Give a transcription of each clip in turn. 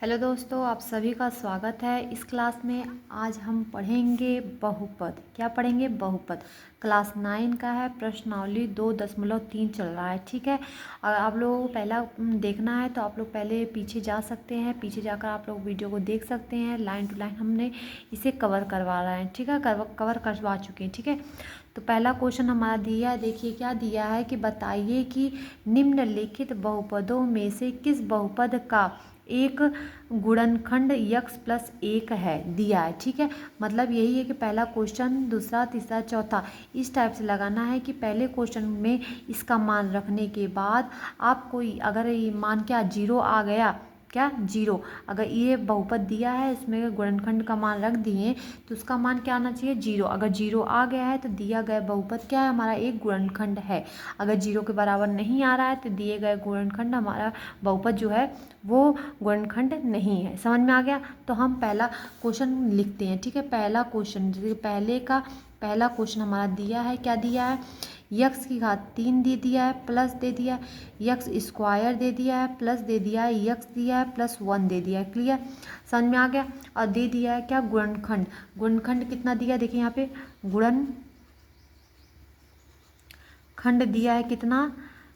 Hello दोस्तों, आप सभी का स्वागत है। इस क्लास में आज हम पढ़ेंगे बहुपद। क्या पढ़ेंगे? बहुपद। क्लास 9 का है। प्रश्नावली 2.3 चल रहा है, ठीक है। और आप लोगों को पहला देखना है तो आप लोग पहले पीछे जा सकते हैं। पीछे जाकर आप लोग वीडियो को देख सकते हैं। लाइन टू लाइन हमने इसे कवर करवा रहे हैं, ठीक है। कवर करवा चुके हैं, ठीक है। तो पहला क्वेश्चन हमारा दिया है, देखिए क्या दिया है कि बताइए कि निम्नलिखित बहुपदों में से किस बहुपद का एक गुणनखंड यक्स प्लस 1 है, दिया है, ठीक है। मतलब यही है कि पहला क्वेश्चन, दूसरा, तीसरा, चौथा इस टाइप से लगाना है कि पहले क्वेश्चन में इसका मान रखने के बाद आपको अगर ये मान क्या 0 आ गया, क्या 0, अगर ये बहुपद दिया है इसमें गुणनखंड का मान रख दिए तो उसका मान क्या आना चाहिए 0। अगर 0 आ गया है तो दिया गया बहुपद क्या है, हमारा एक गुणनखंड है। अगर 0 के बराबर नहीं आ रहा है तो दिए गए गुणनखंड हमारा बहुपद जो है वो गुणनखंड नहीं है। समझ में आ गया? तो हम पहला क्वेश्चन लिखते हैं, ठीक है। पहला क्वेश्चन, पहला क्वेश्चन हमारा दिया है, क्या दिया है, यक्स की घात 3 दे दिया है, प्लस दे दिया है यक्स स्क्वायर दे दिया है, प्लस दे दिया है यक्स दिया है, प्लस 1 दे दिया है। क्लियर? समझ में आ गया? और दे दिया है क्या, गुणनखंड। गुणनखंड कितना दिया, देखिए यहाँ पे गुणनखंड दिया है, कितना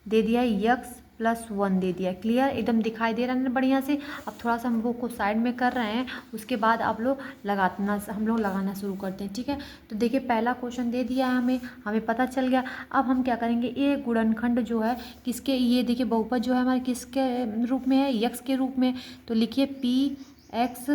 दे दिया है, यक्स प्लस 1 दे दिया। क्लियर? एकदम दिखाई दे रहा है ना बढ़िया से। अब थोड़ा सा हम वो को साइड में कर रहे हैं, उसके बाद आप लोग हम लोग लगाना शुरू करते हैं, ठीक है। तो देखिए पहला क्वेश्चन दे दिया है हमें पता चल गया। अब हम क्या करेंगे, ये गुणनखंड जो है किसके, ये देखिए बहुपद जो है हमारे किसके रूप में है, यक्स के रूप में। तो लिखिए पी एक्स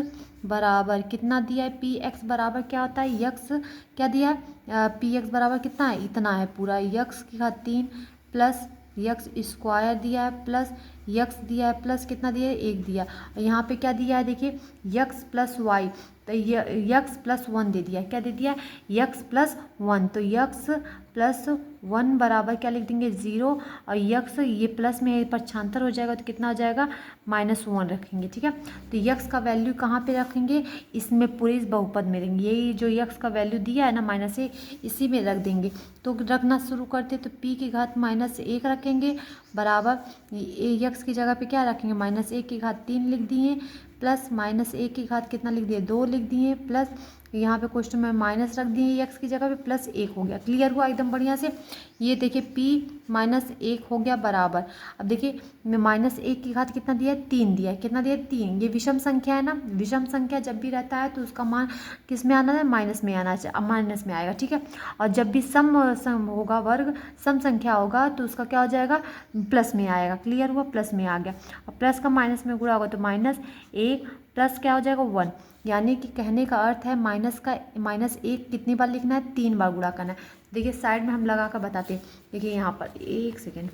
बराबर कितना दिया है, पी एक्स बराबर क्या होता है, यक्स क्या दिया है, पी एक्स बराबर कितना है, इतना है पूरा, यक्स की घात 3 प्लस यक्स स्क्वायर दिया है, प्लस यक्स दिया है, प्लस कितना दिया है, 1 दिया। यहाँ पे क्या दिया है, देखिए यक्स प्लस वाई, तो यक्स प्लस 1 दे दिया। क्या दे दिया, यक्स प्लस 1। तो यक्स प्लस 1 बराबर क्या लिख देंगे, 0। और यक्स ये प्लस में पक्षांतर हो जाएगा तो कितना हो जाएगा, -1 रखेंगे, ठीक है। तो यक्स का वैल्यू कहाँ पे रखेंगे, इसमें पूरे इस बहुपद में रहेंगे। यही जो यक्स का वैल्यू दिया है ना -1, इसी में रख देंगे। तो रखना शुरू करते तो p की घात -1 रखेंगे बराबर यक्स की जगह पे क्या रखेंगे, -1 की घात 3 लिख दिए, प्लस -1 की घात कितना लिख दिए, 2 लिख दिए, प्लस यहाँ पे क्वेश्चन में माइनस रख दिए यक्स की जगह पे, प्लस 1 हो गया। क्लियर हुआ एकदम बढ़िया से? ये देखिए p -1 हो गया बराबर। अब देखिए -1 की घात कितना दिया है, 3 दिया है। कितना दिया है, 3। ये विषम संख्या है ना, विषम संख्या जब भी रहता है तो उसका मान किस में आना है, माइनस में आना चाहिए, माइनस में आएगा, ठीक है। और जब भी सम होगा, वर्ग सम संख्या होगा तो उसका क्या हो जाएगा, प्लस में आएगा। क्लियर हुआ? प्लस में आ गया। और प्लस का माइनस में गुणा होगा तो -1 प्लस क्या हो जाएगा, 1। यानी कि कहने का अर्थ है -1 कितनी बार लिखना है, 3 बार गुणा करना है। देखिए साइड में हम लगा कर बताते हैं। देखिए यहाँ पर 1 सेकेंड,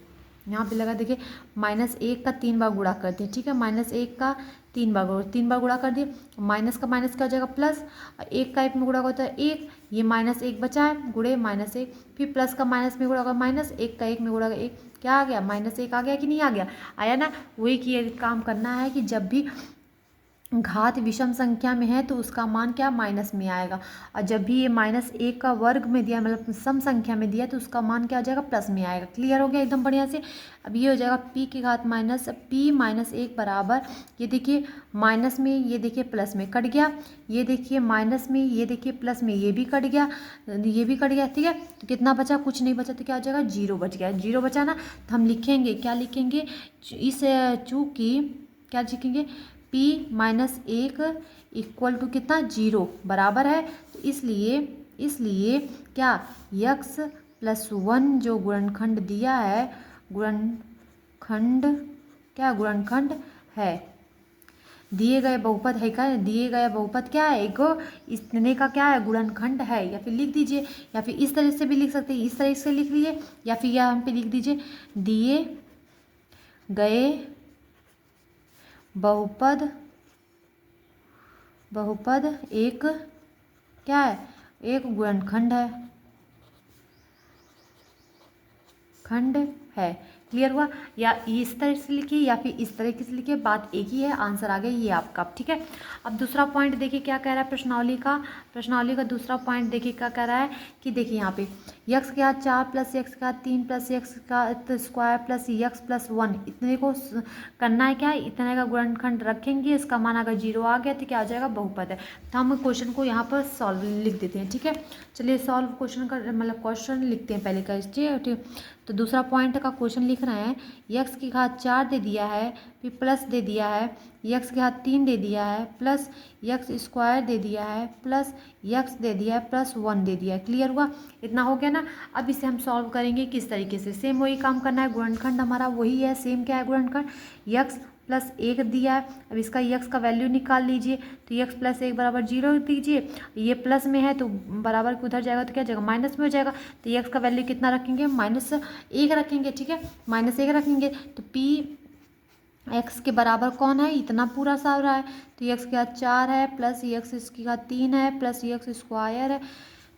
यहाँ पे लगा, देखिए -1 का 3 बार गुणा करते हैं, ठीक है। -1 का 3 बार गुणा कर दिए। माइनस का माइनस क्या हो जाएगा, प्लस। 1 का 1 में गुणा होता है 1, ये -1 बचा है, गुणे -1। फिर प्लस का माइनस में गुणा होगा -1 का 1 में गुणा 1, क्या आ गया, -1 आ गया कि नहीं आ गया, आया ना। वही कि काम करना है कि जब भी घात विषम संख्या में है तो उसका मान क्या, माइनस में आएगा। और जब भी ये -1 का वर्ग में दिया, मतलब सम संख्या में दिया, तो उसका मान क्या हो जाएगा, प्लस में आएगा। क्लियर हो गया एकदम बढ़िया से? अब ये हो जाएगा p की घात -1 बराबर, ये देखिए माइनस में, ये देखिए प्लस में कट गया, ये देखिए माइनस में, ये देखिए प्लस में, ये भी कट गया, ये भी कट गया, ठीक है। तो कितना बचा, कुछ नहीं बचा, तो क्या हो जाएगा, 0 बच गया। 0 बचा ना, तो हम लिखेंगे, क्या लिखेंगे, इस चूँकि क्या लिखेंगे, p -1 इक्वल टू कितना, 0 बराबर है। तो इसलिए क्या, यक्स प्लस 1 जो गुणनखंड दिया है, गुणनखंड है, दिए गए बहुपद है, क्या दिए गए बहुपद क्या है, एक इतने का क्या है, गुणनखंड है। या फिर लिख दीजिए, या फिर इस तरह से भी लिख सकते हैं, इस तरह से लिख लीजिए, या फिर यहाँ पे लिख दीजिए, दिए गए बहुपद एक क्या है, एक गुणनखंड है, क्लियर हुआ? या इस तरह से लिखिए या फिर इस तरीके से लिखिए, बात एक ही है, आंसर आ गया ये आपका। ठीक है, अब दूसरा पॉइंट देखिए क्या कह रहा है प्रश्नावली का दूसरा पॉइंट देखिए क्या कह रहा है कि देखिए यहाँ पे यक्स के हाथ 4 प्लस यक्स का 3 प्लस यक्स का स्क्वायर प्लस यक्स प्लस 1 इतने को करना है। क्या है? इतने का गुणनखंड रखेंगे, इसका मान अगर 0 आ गया तो क्या आ जाएगा? बहुपद है। तो हम क्वेश्चन को यहाँ पर सॉल्व लिख देते हैं। ठीक है, चलिए सॉल्व क्वेश्चन का मतलब क्वेश्चन लिखते हैं पहले का। ठीक, तो दूसरा पॉइंट का क्वेश्चन लिख रहे हैं, यक्स की घात 4 दे दिया है, फिर प्लस दे दिया है, यक्स की घात 3 दे दिया है, प्लस यक्स स्क्वायर दे दिया है, प्लस यक्स दे दिया है, प्लस 1 दे दिया है। क्लियर हुआ? इतना हो गया ना। अब इसे हम सॉल्व करेंगे किस तरीके से, सेम वही काम करना है, गुणनखंड हमारा वही है, सेम क्या है गुणनखंड, यक्स प्लस 1 दिया है। अब इसका यक्स का वैल्यू निकाल लीजिए, तो यक्स प्लस 1 बराबर 0 दीजिए, ये प्लस में है तो बराबर के उधर जाएगा तो क्या जाएगा? माइनस में हो जाएगा। तो यक्स का वैल्यू कितना रखेंगे? -1 रखेंगे। ठीक है, -1 रखेंगे तो पी एक्स के बराबर कौन है? इतना पूरा सा रहा है, तो यक्स के घात 4 है, प्लस यक्स इसकी घात 3 है, प्लस यक्स स्क्वायर है,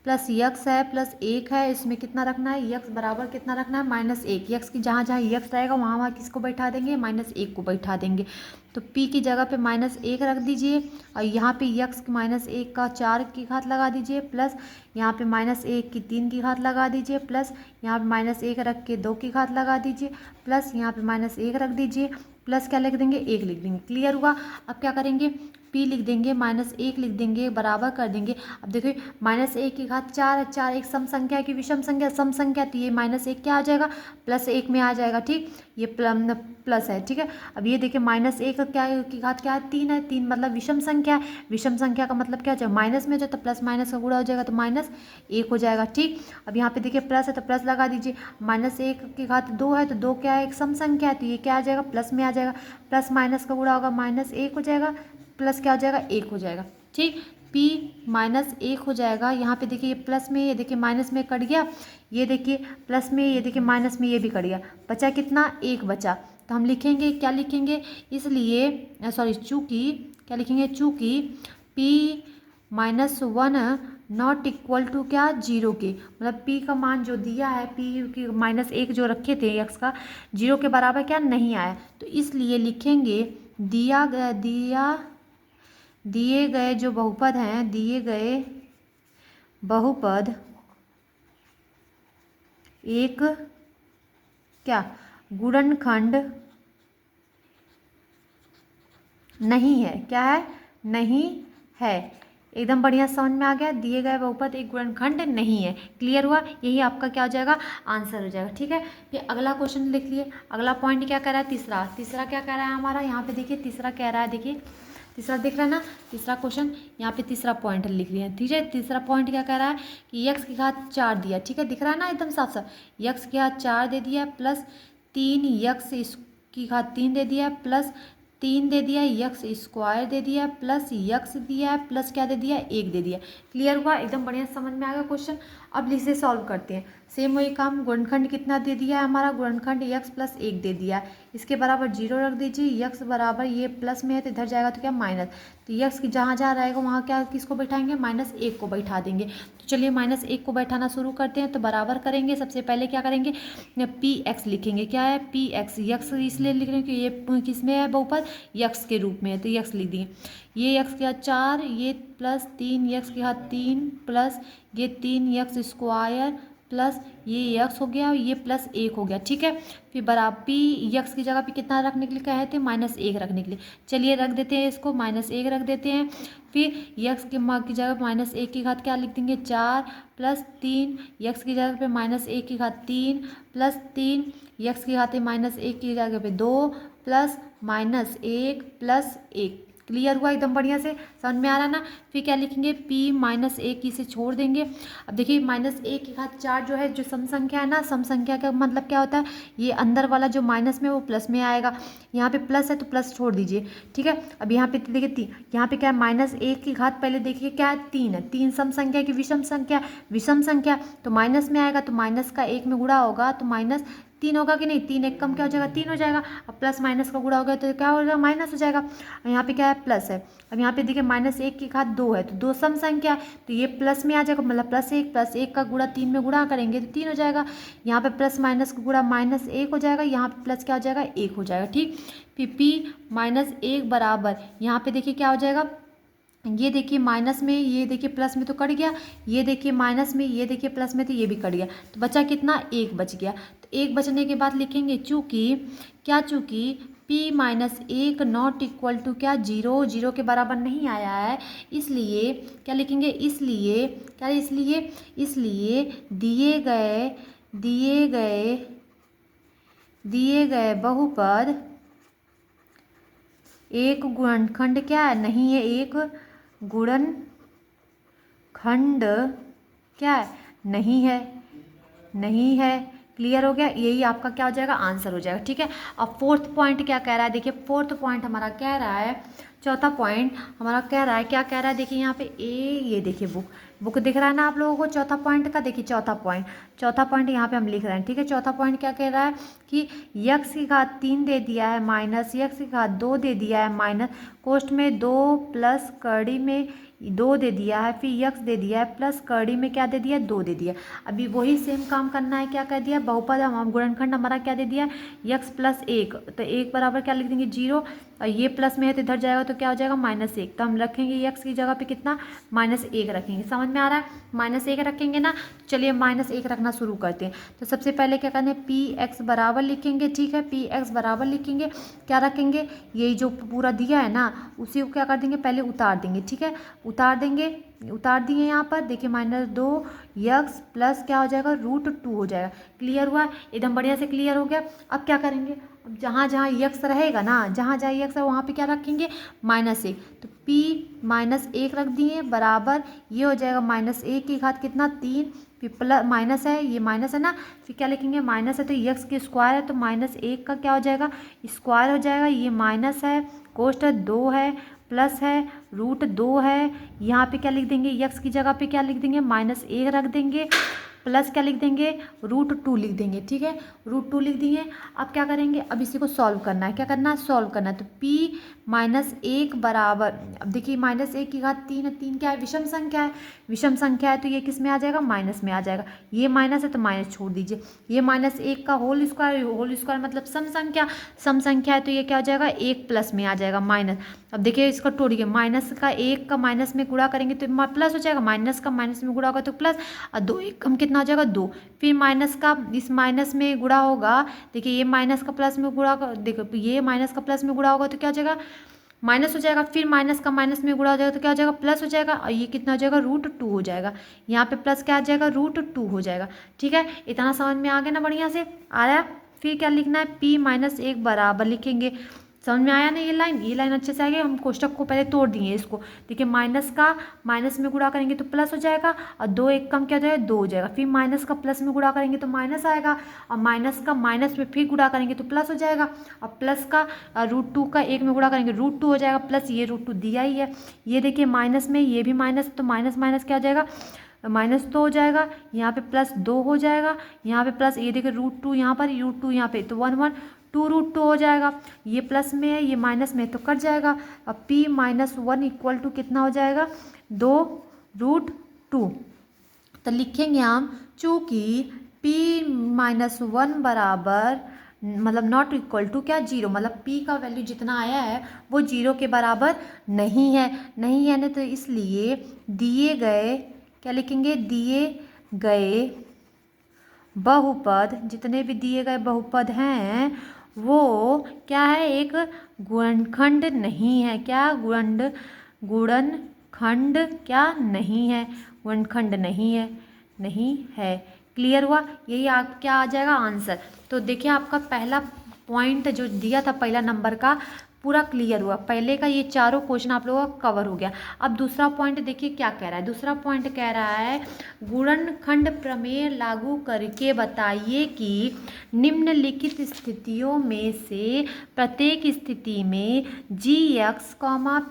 प्लस यक्स है, प्लस 1 है। इसमें कितना रखना है? यक्स बराबर कितना रखना है? -1। यक्स की जहाँ जहाँ यक्स रहेगा वहाँ वहाँ किसको बैठा देंगे? -1 को बैठा देंगे। तो p की जगह पे -1 रख दीजिए, और यहाँ पे यक्स की -1 का 4 की घात लगा दीजिए, प्लस यहाँ पे -1 की 3 की घात लगा दीजिए, प्लस यहाँ पे -1 रख के 2 की घात लगा दीजिए, प्लस यहाँ पे -1 रख दीजिए, प्लस क्या लिख देंगे? 1 लिख देंगे। क्लियर हुआ? अब क्या करेंगे? p लिख देंगे, -1 लिख देंगे, बराबर कर देंगे। अब देखिए -1 की घात 4 है, 4 एक सम संख्या की विषम संख्या, सम संख्या, तो ये -1 क्या आ जाएगा? +1 में आ जाएगा। ठीक, ये प्लस है। ठीक है, अब ये देखिए -1 क्या की घात क्या है? 3 है, 3 मतलब विषम संख्या है, विषम संख्या का मतलब क्या हो जाएगा? माइनस में हो जाए तो प्लस माइनस का गुणा हो जाएगा तो -1 हो जाएगा। ठीक, अब यहाँ पे देखिए प्लस है तो प्लस लगा दीजिए, -1 की घात 2 है तो 2 क्या है? एक सम संख्या है, तो ये क्या आ जाएगा? प्लस में आ जाएगा, प्लस माइनस का गुणा होगा, -1 हो जाएगा, प्लस क्या हो जाएगा? 1 हो जाएगा। ठीक, p -1 हो जाएगा। यहाँ पे देखिए ये प्लस में, ये देखिए माइनस में कट गया, ये देखिए प्लस में, ये देखिए माइनस में, ये भी कट गया, बचा कितना? 1 बचा। तो हम लिखेंगे, क्या लिखेंगे? इसलिए सॉरी चूँकि क्या लिखेंगे? चूँकि p -1 नॉट इक्वल टू क्या? 0 के, मतलब p का मान जो दिया है, p की -1 जो रखे थे यक्स का, 0 के बराबर क्या नहीं आया, तो इसलिए लिखेंगे दिए गए जो बहुपद हैं, दिए गए बहुपद एक क्या? गुणनखंड नहीं है। क्या है? नहीं है। एकदम बढ़िया समझ में आ गया, दिए गए बहुपद एक गुणनखंड नहीं है। क्लियर हुआ? यही आपका क्या हो जाएगा? आंसर हो जाएगा। ठीक है, फिर अगला क्वेश्चन लिख लिए। अगला पॉइंट क्या कह रहा है? तीसरा क्या कह रहा है हमारा? यहाँ पे देखिए तीसरा कह रहा है, देखिए तीसरा दिख रहा है ना, तीसरा क्वेश्चन, यहाँ पे तीसरा पॉइंट लिख लिया। ठीक है, तीसरा पॉइंट क्या कह रहा है कि यक्स की घात 4 दिया। ठीक है, दिख रहा है ना एकदम साफ साफ, यक्स की घात 4 दे दिया, प्लस 3 यक्स की घात 3 दे दिया, प्लस 3 दे दिया, यक्स स्क्वायर दे दिया, प्लस यक्स दिया है, प्लस क्या दे दिया? 1 दे दिया। क्लियर हुआ? एकदम बढ़िया समझ में आ गया क्वेश्चन। अब इसे सॉल्व करते हैं, सेम वही काम। गुणनखंड कितना दे दिया है हमारा? गुणनखंड यक्स प्लस 1 दे दिया है, इसके बराबर 0 रख दीजिए, यक्स बराबर ये प्लस में है तो इधर जाएगा तो क्या? माइनस, तो यक्स की जहाँ जहाँ रहेगा वहाँ क्या किसको बैठाएंगे? -1 को बैठा देंगे। तो चलिए -1 को बैठाना शुरू करते हैं। तो बराबर करेंगे, सबसे पहले क्या करेंगे? पी एक्स लिखेंगे। क्या है? पी एक्स, यक्स इसलिए लिख रहे हैं कि ये किस में है? बहुपद यक्स के रूप में है, तो यक्स लिख दिए। ये यक्स की घात 4, ये प्लस 3 यक्स की घात 3, प्लस ये 3 यक्स स्क्वायर, प्लस ये यक्स हो गया, ये प्लस 1 हो गया। ठीक है, फिर बराबर पी यक्स की जगह पे कितना रखने के लिए कहे थे? -1 रखने के लिए। चलिए रख देते हैं इसको, -1 रख देते हैं। फिर यक्स की जगह -1 की घात क्या लिख देंगे? 4, प्लस 3 यक्स की जगह पे -1 की घात 3, प्लस 3 यक्स की घात -1 की जगह पे 2, प्लस -1 प्लस 1। क्लियर हुआ? एकदम बढ़िया से समझ में आ रहा है ना। फिर क्या लिखेंगे? p -1 इसे छोड़ देंगे। अब देखिए -1 की घात 4 जो है, जो सम संख्या है ना, सम संख्या का मतलब क्या होता है? ये अंदर वाला जो माइनस में वो प्लस में आएगा, यहाँ पे प्लस है तो प्लस छोड़ दीजिए। ठीक है, अब यहाँ पे देखिए यहाँ पे क्या है? -1 की घात पहले देखिए क्या है? 3 है, 3 सम संख्या की विषम संख्या तो माइनस में आएगा, तो माइनस का 1 में गुणा होगा तो 3 होगा कि नहीं, 3 एक कम क्या हो जाएगा, 3 हो जाएगा। अब प्लस माइनस का गुणा हो गया तो क्या हो जाएगा, माइनस हो जाएगा। यहाँ पे क्या है, प्लस है। अब यहाँ पे देखिए -1 की घात 2 है, तो 2 सम संख्या है तो ये प्लस में आ जाएगा, मतलब +1 का गुणा 3 में गुणा करेंगे तो 3 हो जाएगा। यहाँ पे प्लस माइनस का गुणा -1 हो जाएगा, यहाँ पे प्लस क्या हो जाएगा, 1 हो जाएगा। ठीक, फिर p-1 बराबर यहाँ पे देखिए क्या हो जाएगा, ये देखिए माइनस में, ये देखिए प्लस में तो कट गया, ये देखिए माइनस में, ये देखिए प्लस में तो ये भी कट गया, तो बचा कितना, 1 बच गया। तो 1 बचने के बाद लिखेंगे चूँकि p-1 नॉट इक्वल टू क्या, 0 के बराबर नहीं आया है, इसलिए क्या लिखेंगे, इसलिए दिए गए बहुपद एक गुणनखंड क्या है, नहीं है, एक गुणनखंड क्या है, नहीं है। क्लियर हो गया, यही आपका क्या हो जाएगा, आंसर हो जाएगा। ठीक है, अब फोर्थ पॉइंट क्या कह रहा है, देखिए फोर्थ पॉइंट हमारा कह रहा है, चौथा पॉइंट हमारा कह रहा है, क्या कह रहा है, देखिए यहाँ पे ये देखिए बुक दिख रहा है ना आप लोगों को चौथा पॉइंट का, देखिए चौथा पॉइंट यहाँ पे हम लिख रहे हैं। ठीक है, चौथा पॉइंट क्या कह रहा है कि x की घात 3 दे दिया है माइनस x की घात 2 दे दिया है माइनस कोष्ठ में 2 प्लस कड़ी में 2 दे दिया है, फिर x दे दिया है प्लस कड़ी में क्या दे दिया, 2 दे दिया। अभी वही सेम काम करना है, क्या कह दिया, बहुपद गुणनखंड हमारा क्या दे दिया, x + 1, तो 1 बराबर क्या लिख देंगे, 0, और ये प्लस में है तो इधर जाएगा तो क्या हो जाएगा, -1, तो हम रखेंगे x की जगह पे कितना, -1 रखेंगे। समझ में आ रहा है, -1 रखेंगे ना, चलिए -1 रखना शुरू करते हैं। तो सबसे पहले क्या करना है, px बराबर लिखेंगे। ठीक है, px बराबर लिखेंगे, क्या रखेंगे, यही जो पूरा दिया है ना उसी को क्या कर देंगे, पहले उतार देंगे। ठीक है, उतार दिए यहाँ पर, देखिए -2x प्लस क्या हो जाएगा, √2 हो जाएगा। क्लियर हुआ, एकदम बढ़िया से क्लियर हो गया। अब क्या करेंगे, अब जहाँ x रहेगा ना, जहाँ x है वहाँ पे क्या रखेंगे, -1, तो p-1 रख दिए बराबर, ये हो जाएगा -1 की घात कितना, 3, फिर प्लस माइनस है, ये माइनस है ना, फिर क्या लिखेंगे, माइनस है तो x की स्क्वायर है तो -1 का क्या हो जाएगा, स्क्वायर हो जाएगा, ये माइनस है, कोष्ठ 2 है, प्लस है, √2 है, यहाँ पे क्या लिख देंगे, x की जगह पे क्या लिख देंगे, -1 रख देंगे, प्लस क्या लिख देंगे, √2 लिख देंगे। ठीक है, √2 लिख दिए। अब क्या करेंगे, अब इसी को सॉल्व करना है, क्या करना है, सॉल्व करना है। तो p-1 बराबर, अब देखिए -1 की घात 3 है, 3 क्या है, विषम संख्या है तो ये किस में आ जाएगा, माइनस में आ जाएगा। ये माइनस है तो माइनस छोड़ दीजिए, ये -1 का होल स्क्वायर मतलब सम संख्या है तो ये क्या हो जाएगा, 1 प्लस में आ जाएगा, माइनस। अब देखिए इसका तोड़िए, -1 का माइनस में गुणा करेंगे तो प्लस हो जाएगा, माइनस का माइनस में गुणा होगा तो प्लस, और 2 1 कम कितना हो जाएगा, 2, फिर माइनस का इस माइनस में गुणा होगा, देखिए ये माइनस का प्लस में गुणा, देखो ये माइनस का प्लस में गुणा होगा तो क्या हो जाएगा, माइनस हो जाएगा, फिर माइनस का माइनस में गुणा हो जाएगा तो क्या हो जाएगा, प्लस हो जाएगा, और ये कितना हो जाएगा, √2 हो जाएगा। यहाँ पे प्लस क्या आ जाएगा, √2 हो जाएगा। ठीक है, इतना समझ में आ गया ना, बढ़िया से आया। फिर क्या लिखना है, p-1 बराबर लिखेंगे। समझ में आया ना, ये लाइन अच्छे से आ गई। हम कोष्ठक को पहले तोड़ दिए इसको, देखिए माइनस का माइनस में गुणा करेंगे तो प्लस हो जाएगा, और 2 1 कम क्या हो जाएगा, 2 हो जाएगा, फिर माइनस का प्लस में गुणा करेंगे तो माइनस आएगा, और माइनस का माइनस में फिर गुणा करेंगे तो प्लस हो जाएगा, और प्लस का √2 का 1 में गुणा करेंगे √2 हो जाएगा, प्लस ये √2 दिया ही है, ये देखिए माइनस में, ये भी माइनस, तो माइनस माइनस क्या हो जाएगा, माइनस तो हो जाएगा, यहाँ पे +2 हो जाएगा, यहाँ पे प्लस, ये देखिए √2 यहाँ पर, √2 यहाँ पे, तो 1 2√2 हो जाएगा, ये प्लस में है ये माइनस में तो कट जाएगा। अब p-1 इक्वल टू कितना हो जाएगा, 2√2। तो लिखेंगे हम, चूँकि p-1 बराबर मतलब नॉट इक्वल टू क्या, 0, मतलब p का वैल्यू जितना आया है वो 0 के बराबर नहीं है ना, तो इसलिए दिए गए, क्या लिखेंगे, दिए गए बहुपद, जितने भी दिए गए बहुपद हैं वो क्या है, एक गुणनखंड नहीं है। क्या, गुणनखंड क्या नहीं है, गुणनखंड नहीं है। क्लियर हुआ, यही आप क्या आ जाएगा, आंसर। तो देखिए आपका पहला पॉइंट जो दिया था, पहला नंबर का पूरा क्लियर हुआ। पहले का ये चारों क्वेश्चन आप लोगों का कवर हो गया। अब दूसरा पॉइंट देखिए क्या कह रहा है। दूसरा पॉइंट कह रहा है गुणनखंड प्रमेय लागू करके बताइए कि निम्नलिखित स्थितियों में से प्रत्येक स्थिति में gx,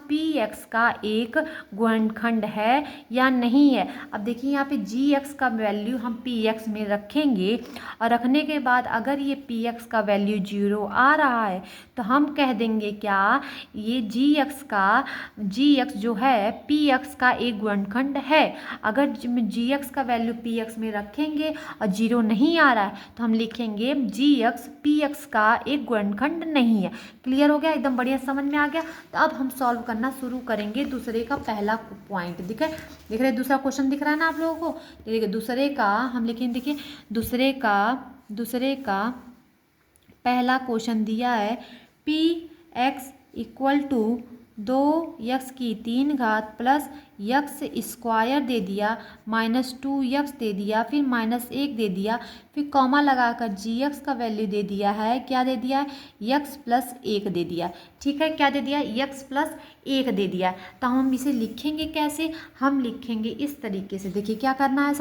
px का एक गुणनखंड है या नहीं है। अब देखिए यहाँ पे gx का वैल्यू हम px में रखेंगे और रखने के बाद अगर ये px का वैल्यू 0 आ रहा है तो हम कह देंगे क्या, ये gx जो है px का एक गुणनखंड है। अगर gx का वैल्यू px में रखेंगे और 0 नहीं आ रहा है तो हम लिखेंगे gx px का एक गुणनखंड नहीं है। क्लियर हो गया, एकदम बढ़िया समझ में आ गया। तो अब हम सॉल्व करना शुरू करेंगे दूसरे का पहला पॉइंट। दिख रहे दूसरा क्वेश्चन दिख रहा है ना आप लोगों को। देखिए दूसरे का हम लिखेंगे, देखिए दूसरे का पहला क्वेश्चन दिया है P x equal to 2x की 3 घात प्लस यक्स स्क्वायर दे दिया माइनस 2x दे दिया, फिर -1 दे दिया, फिर कॉमा लगाकर gx का वैल्यू दे दिया है। क्या दे दिया है, x प्लस 1 दे दिया। ठीक है, क्या दे दिया, x प्लस 1 दे दिया। तो हम इसे लिखेंगे कैसे, हम लिखेंगे इस तरीके से। देखिए क्या करना है,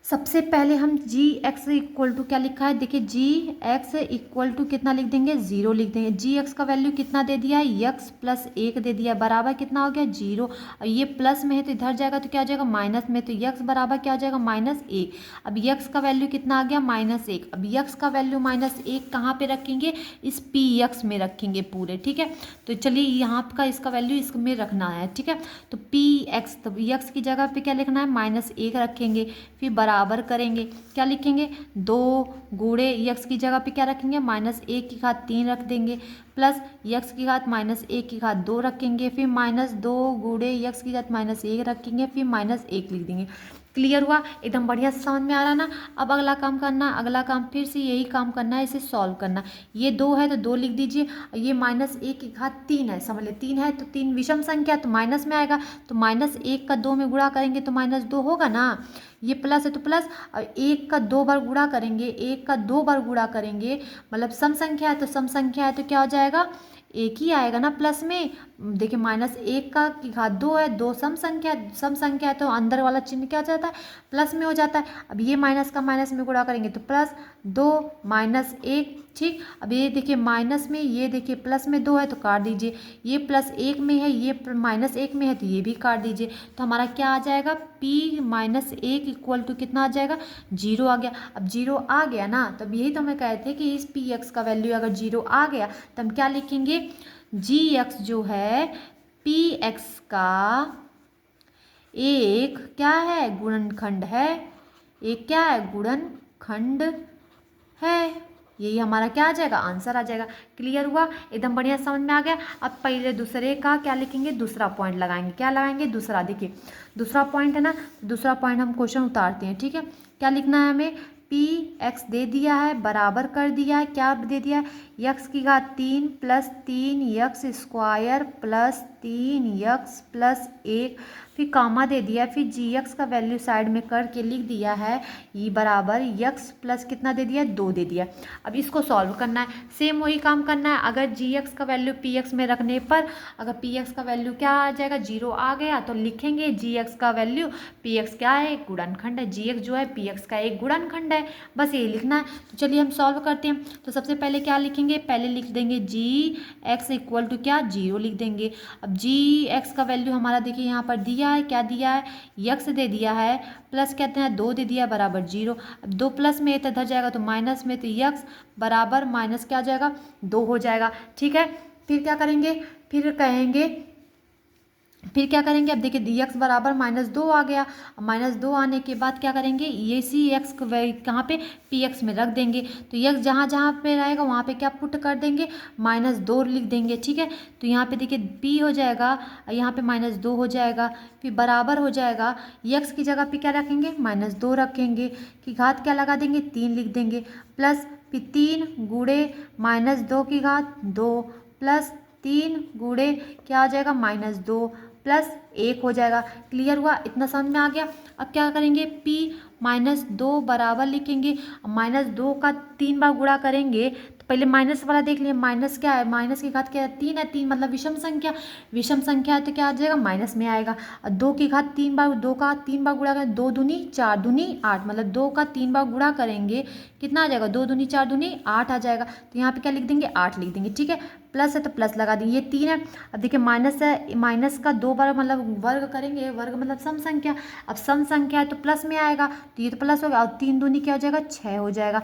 सबसे पहले हम जी एक्स इक्वल टू क्या लिखा है, देखिए जी एक्स इक्वल टू कितना लिख देंगे, 0 लिख देंगे। जी एक्स का वैल्यू कितना दे दिया है, यक्स प्लस 1 दे दिया, बराबर कितना हो गया 0। और ये प्लस में है तो इधर जाएगा तो क्या हो जाएगा माइनस में, तो यक्स बराबर क्या हो जाएगा -1। अब यक्स का वैल्यू कितना आ गया -1। अब यक्स का वैल्यू -1 कहाँ पे रखेंगे, इस पी यक्स में रखेंगे पूरे। ठीक है, तो चलिए यहाँ का इसका वैल्यू इसमें रखना है। ठीक है, तो पी एक्स, तो यक्स की जगह पे क्या लिखना है -1 रखेंगे, फिर बराबर करेंगे, क्या लिखेंगे 2 गुणे यक्स की जगह पे क्या रखेंगे -1 की घात 3 रख देंगे, प्लस यक्स की घात -1 की घात 2 रखेंगे, फिर -2 गुणे यक्स की घात -1 रखेंगे, फिर -1 लिख देंगे। क्लियर हुआ, एकदम बढ़िया से समझ में आ रहा ना। अब अगला काम करना, अगला काम फिर से यही काम करना है, इसे सॉल्व करना। ये 2 है तो 2 लिख दीजिए, ये -1 की घात 3 है, समझ ले 3 है तो 3 विषम संख्या तो माइनस में आएगा, तो -1 का 2 में गुणा करेंगे तो -2 होगा ना। ये प्लस है तो प्लस, और 1 का 2 बार गुणा करेंगे, 1 का 2 बार गुणा करेंगे मतलब सम संख्या है तो सम संख्या है तो क्या हो जाएगा, एक ही आएगा ना प्लस में। देखिए -1 का की घात 2 है, 2 सम संख्या है तो अंदर वाला चिन्ह क्या हो जाता है, प्लस में हो जाता है। अब ये माइनस का माइनस में गुणा करेंगे तो +2 -1। ठीक, अब ये देखिए माइनस में, ये देखिए प्लस में 2 है तो काट दीजिए, ये +1 में है, ये -1 में है तो ये भी काट दीजिए। तो हमारा क्या आ जाएगा, p -1 इक्वल टू कितना आ जाएगा, 0 आ गया। अब 0 आ गया ना, तब यही तो हमें कहे थे कि इस पी एक्स का वैल्यू अगर 0 आ गया तो हम क्या लिखेंगे, जी एक्स जो है पी एक्स का एक क्या है, गुणनखंड है। एक क्या है, गुणनखंड है। यही हमारा क्या आ जाएगा, आंसर आ जाएगा। क्लियर हुआ, एकदम बढ़िया समझ में आ गया। अब पहले दूसरे का क्या लिखेंगे, दूसरा पॉइंट लगाएंगे। क्या लगाएंगे, दूसरा। देखिए दूसरा पॉइंट है ना, दूसरा पॉइंट हम क्वेश्चन उतारते हैं। ठीक है, क्या लिखना है हमें, पी एक्स दे दिया है, बराबर कर दिया है, क्या दे दिया है, यक्स की घात 3 + 3 x square plus 3 x plus 1, फिर कामा दे दिया, फिर जी एक्स का वैल्यू साइड में करके लिख दिया है, ये बराबर यक्स प्लस कितना दे दिया, 2 दे दिया। अब इसको सॉल्व करना है, सेम वही काम करना है। अगर जी एक्स का वैल्यू पी एक्स में रखने पर, अगर पी एक्स का वैल्यू क्या आ जाएगा, 0 आ गया तो लिखेंगे जी एक्स का वैल्यू, पी एक्स क्या है, एक गुणनखंड है। जी एक्स जो है पी एक्स का एक गुणनखंड है, बस यही लिखना है। तो चलिए हम सॉल्व करते हैं। तो सबसे पहले क्या लिखेंगे, पहले लिख देंगे जी एक्स इक्वल टू क्या, 0 लिख देंगे। अब जी एक्स का वैल्यू हमारा देखिए यहाँ पर दिया है, क्या दिया है, यक्स दे दिया है, प्लस कहते हैं 2 दे दिया बराबर 0। अब 2 प्लस में तो इधर जाएगा तो माइनस में, तो यक्स बराबर माइनस क्या हो जाएगा, 2 हो जाएगा। ठीक है, फिर क्या करेंगे, फिर क्या करेंगे, अब देखिए एक्स बराबर -2 आ गया। -2 आने के बाद क्या करेंगे, ये सी एक्स कहाँ पे, पी एक्स में रख देंगे। तो एक्स जहाँ जहाँ पे रहेगा वहाँ पे क्या पुट कर देंगे, -2 लिख देंगे। ठीक है, तो यहाँ पे देखिए पी हो जाएगा, यहाँ पे -2 हो जाएगा, फिर बराबर हो जाएगा, एक्स की जगह पे क्या रखेंगे, -2 रखेंगे, कि घात क्या लगा देंगे, 3 लिख देंगे, प्लस फिर 3 गुणे -2 की घात 2 प्लस 3 गुणे क्या हो जाएगा, -2 प्लस 1 हो जाएगा। क्लियर हुआ, इतना समझ में आ गया। अब क्या करेंगे, p -2 बराबर लिखेंगे, -2 का 3 बार गुणा करेंगे तो पहले माइनस वाला देख लिए, माइनस क्या है, माइनस की घात क्या है, 3 है, 3 मतलब विषम संख्या, विषम संख्या है तो क्या आ जाएगा, माइनस में आएगा। और 2 की घात 3 बार, 2 का 3 बार गुणा करें, 2 दूनी 4 दूनी 8, मतलब 2 का 3 बार गुणा करेंगे कितना आ जाएगा, 2 दूनी 4 दूनी 8 आ जाएगा। तो यहाँ पे क्या लिख देंगे, 8 लिख देंगे, ठीक है। प्लस है तो प्लस लगा देंगे, ये 3 है। अब देखिए माइनस है, माइनस का 2 बार मतलब वर्ग करेंगे, वर्ग मतलब सम संख्या, अब सम संख्या है तो प्लस में आएगा, तो ये तो प्लस हो गया, और 3 दूनी क्या हो जाएगा, 6 हो जाएगा,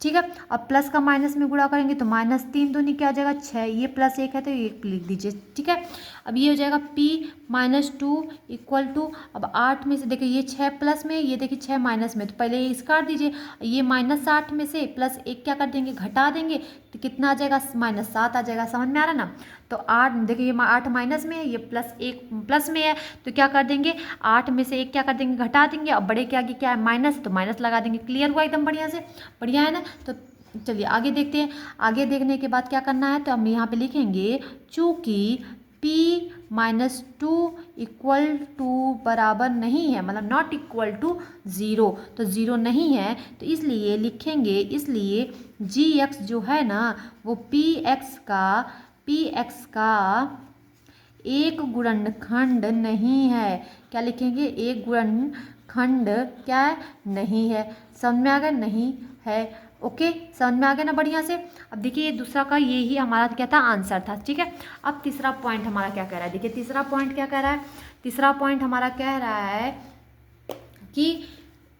ठीक है। अब प्लस का माइनस में गुणा करेंगे तो माइनस 3 दूनी क्या हो जाएगा, 6, ये प्लस 1 है तो ये लिख दीजिए, ठीक है। अब ये हो जाएगा p -2 इक्वल टू, अब 8 में से देखिए ये 6 प्लस में, ये देखिए 6 माइनस में, तो पहले ये इस काट दीजिए, ये -8 में से प्लस 1 क्या कर देंगे, घटा देंगे, तो कितना आ जाएगा, -7 आ जाएगा, समझ में आ रहा ना। तो 8 देखिए ये 8 माइनस में है, ये प्लस 1 प्लस में है, तो क्या कर देंगे, 8 में से 1 क्या कर देंगे, घटा देंगे, और बड़े के आगे क्या है, माइनस, तो माइनस लगा देंगे। क्लियर हुआ एकदम बढ़िया से, बढ़िया है ना। तो चलिए आगे देखते हैं। आगे देखने के बाद क्या करना है, तो हम यहाँ पे लिखेंगे चूँकि p -2 इक्वल टू बराबर नहीं है, मतलब नॉट इक्वल टू 0, तो 0 नहीं है, तो इसलिए लिखेंगे, इसलिए gx जो है ना वो px का एक गुणनखंड नहीं है। क्या लिखेंगे, एक गुणनखंड क्या है, नहीं है। समझ में आ गया, नहीं है, ओके, समझ में आ गया ना बढ़िया से। अब देखिए ये दूसरा का ये ही हमारा क्या था, आंसर था, ठीक है। अब तीसरा पॉइंट हमारा क्या कह रहा है, देखिए तीसरा पॉइंट क्या कह रहा है, तीसरा पॉइंट हमारा कह रहा है कि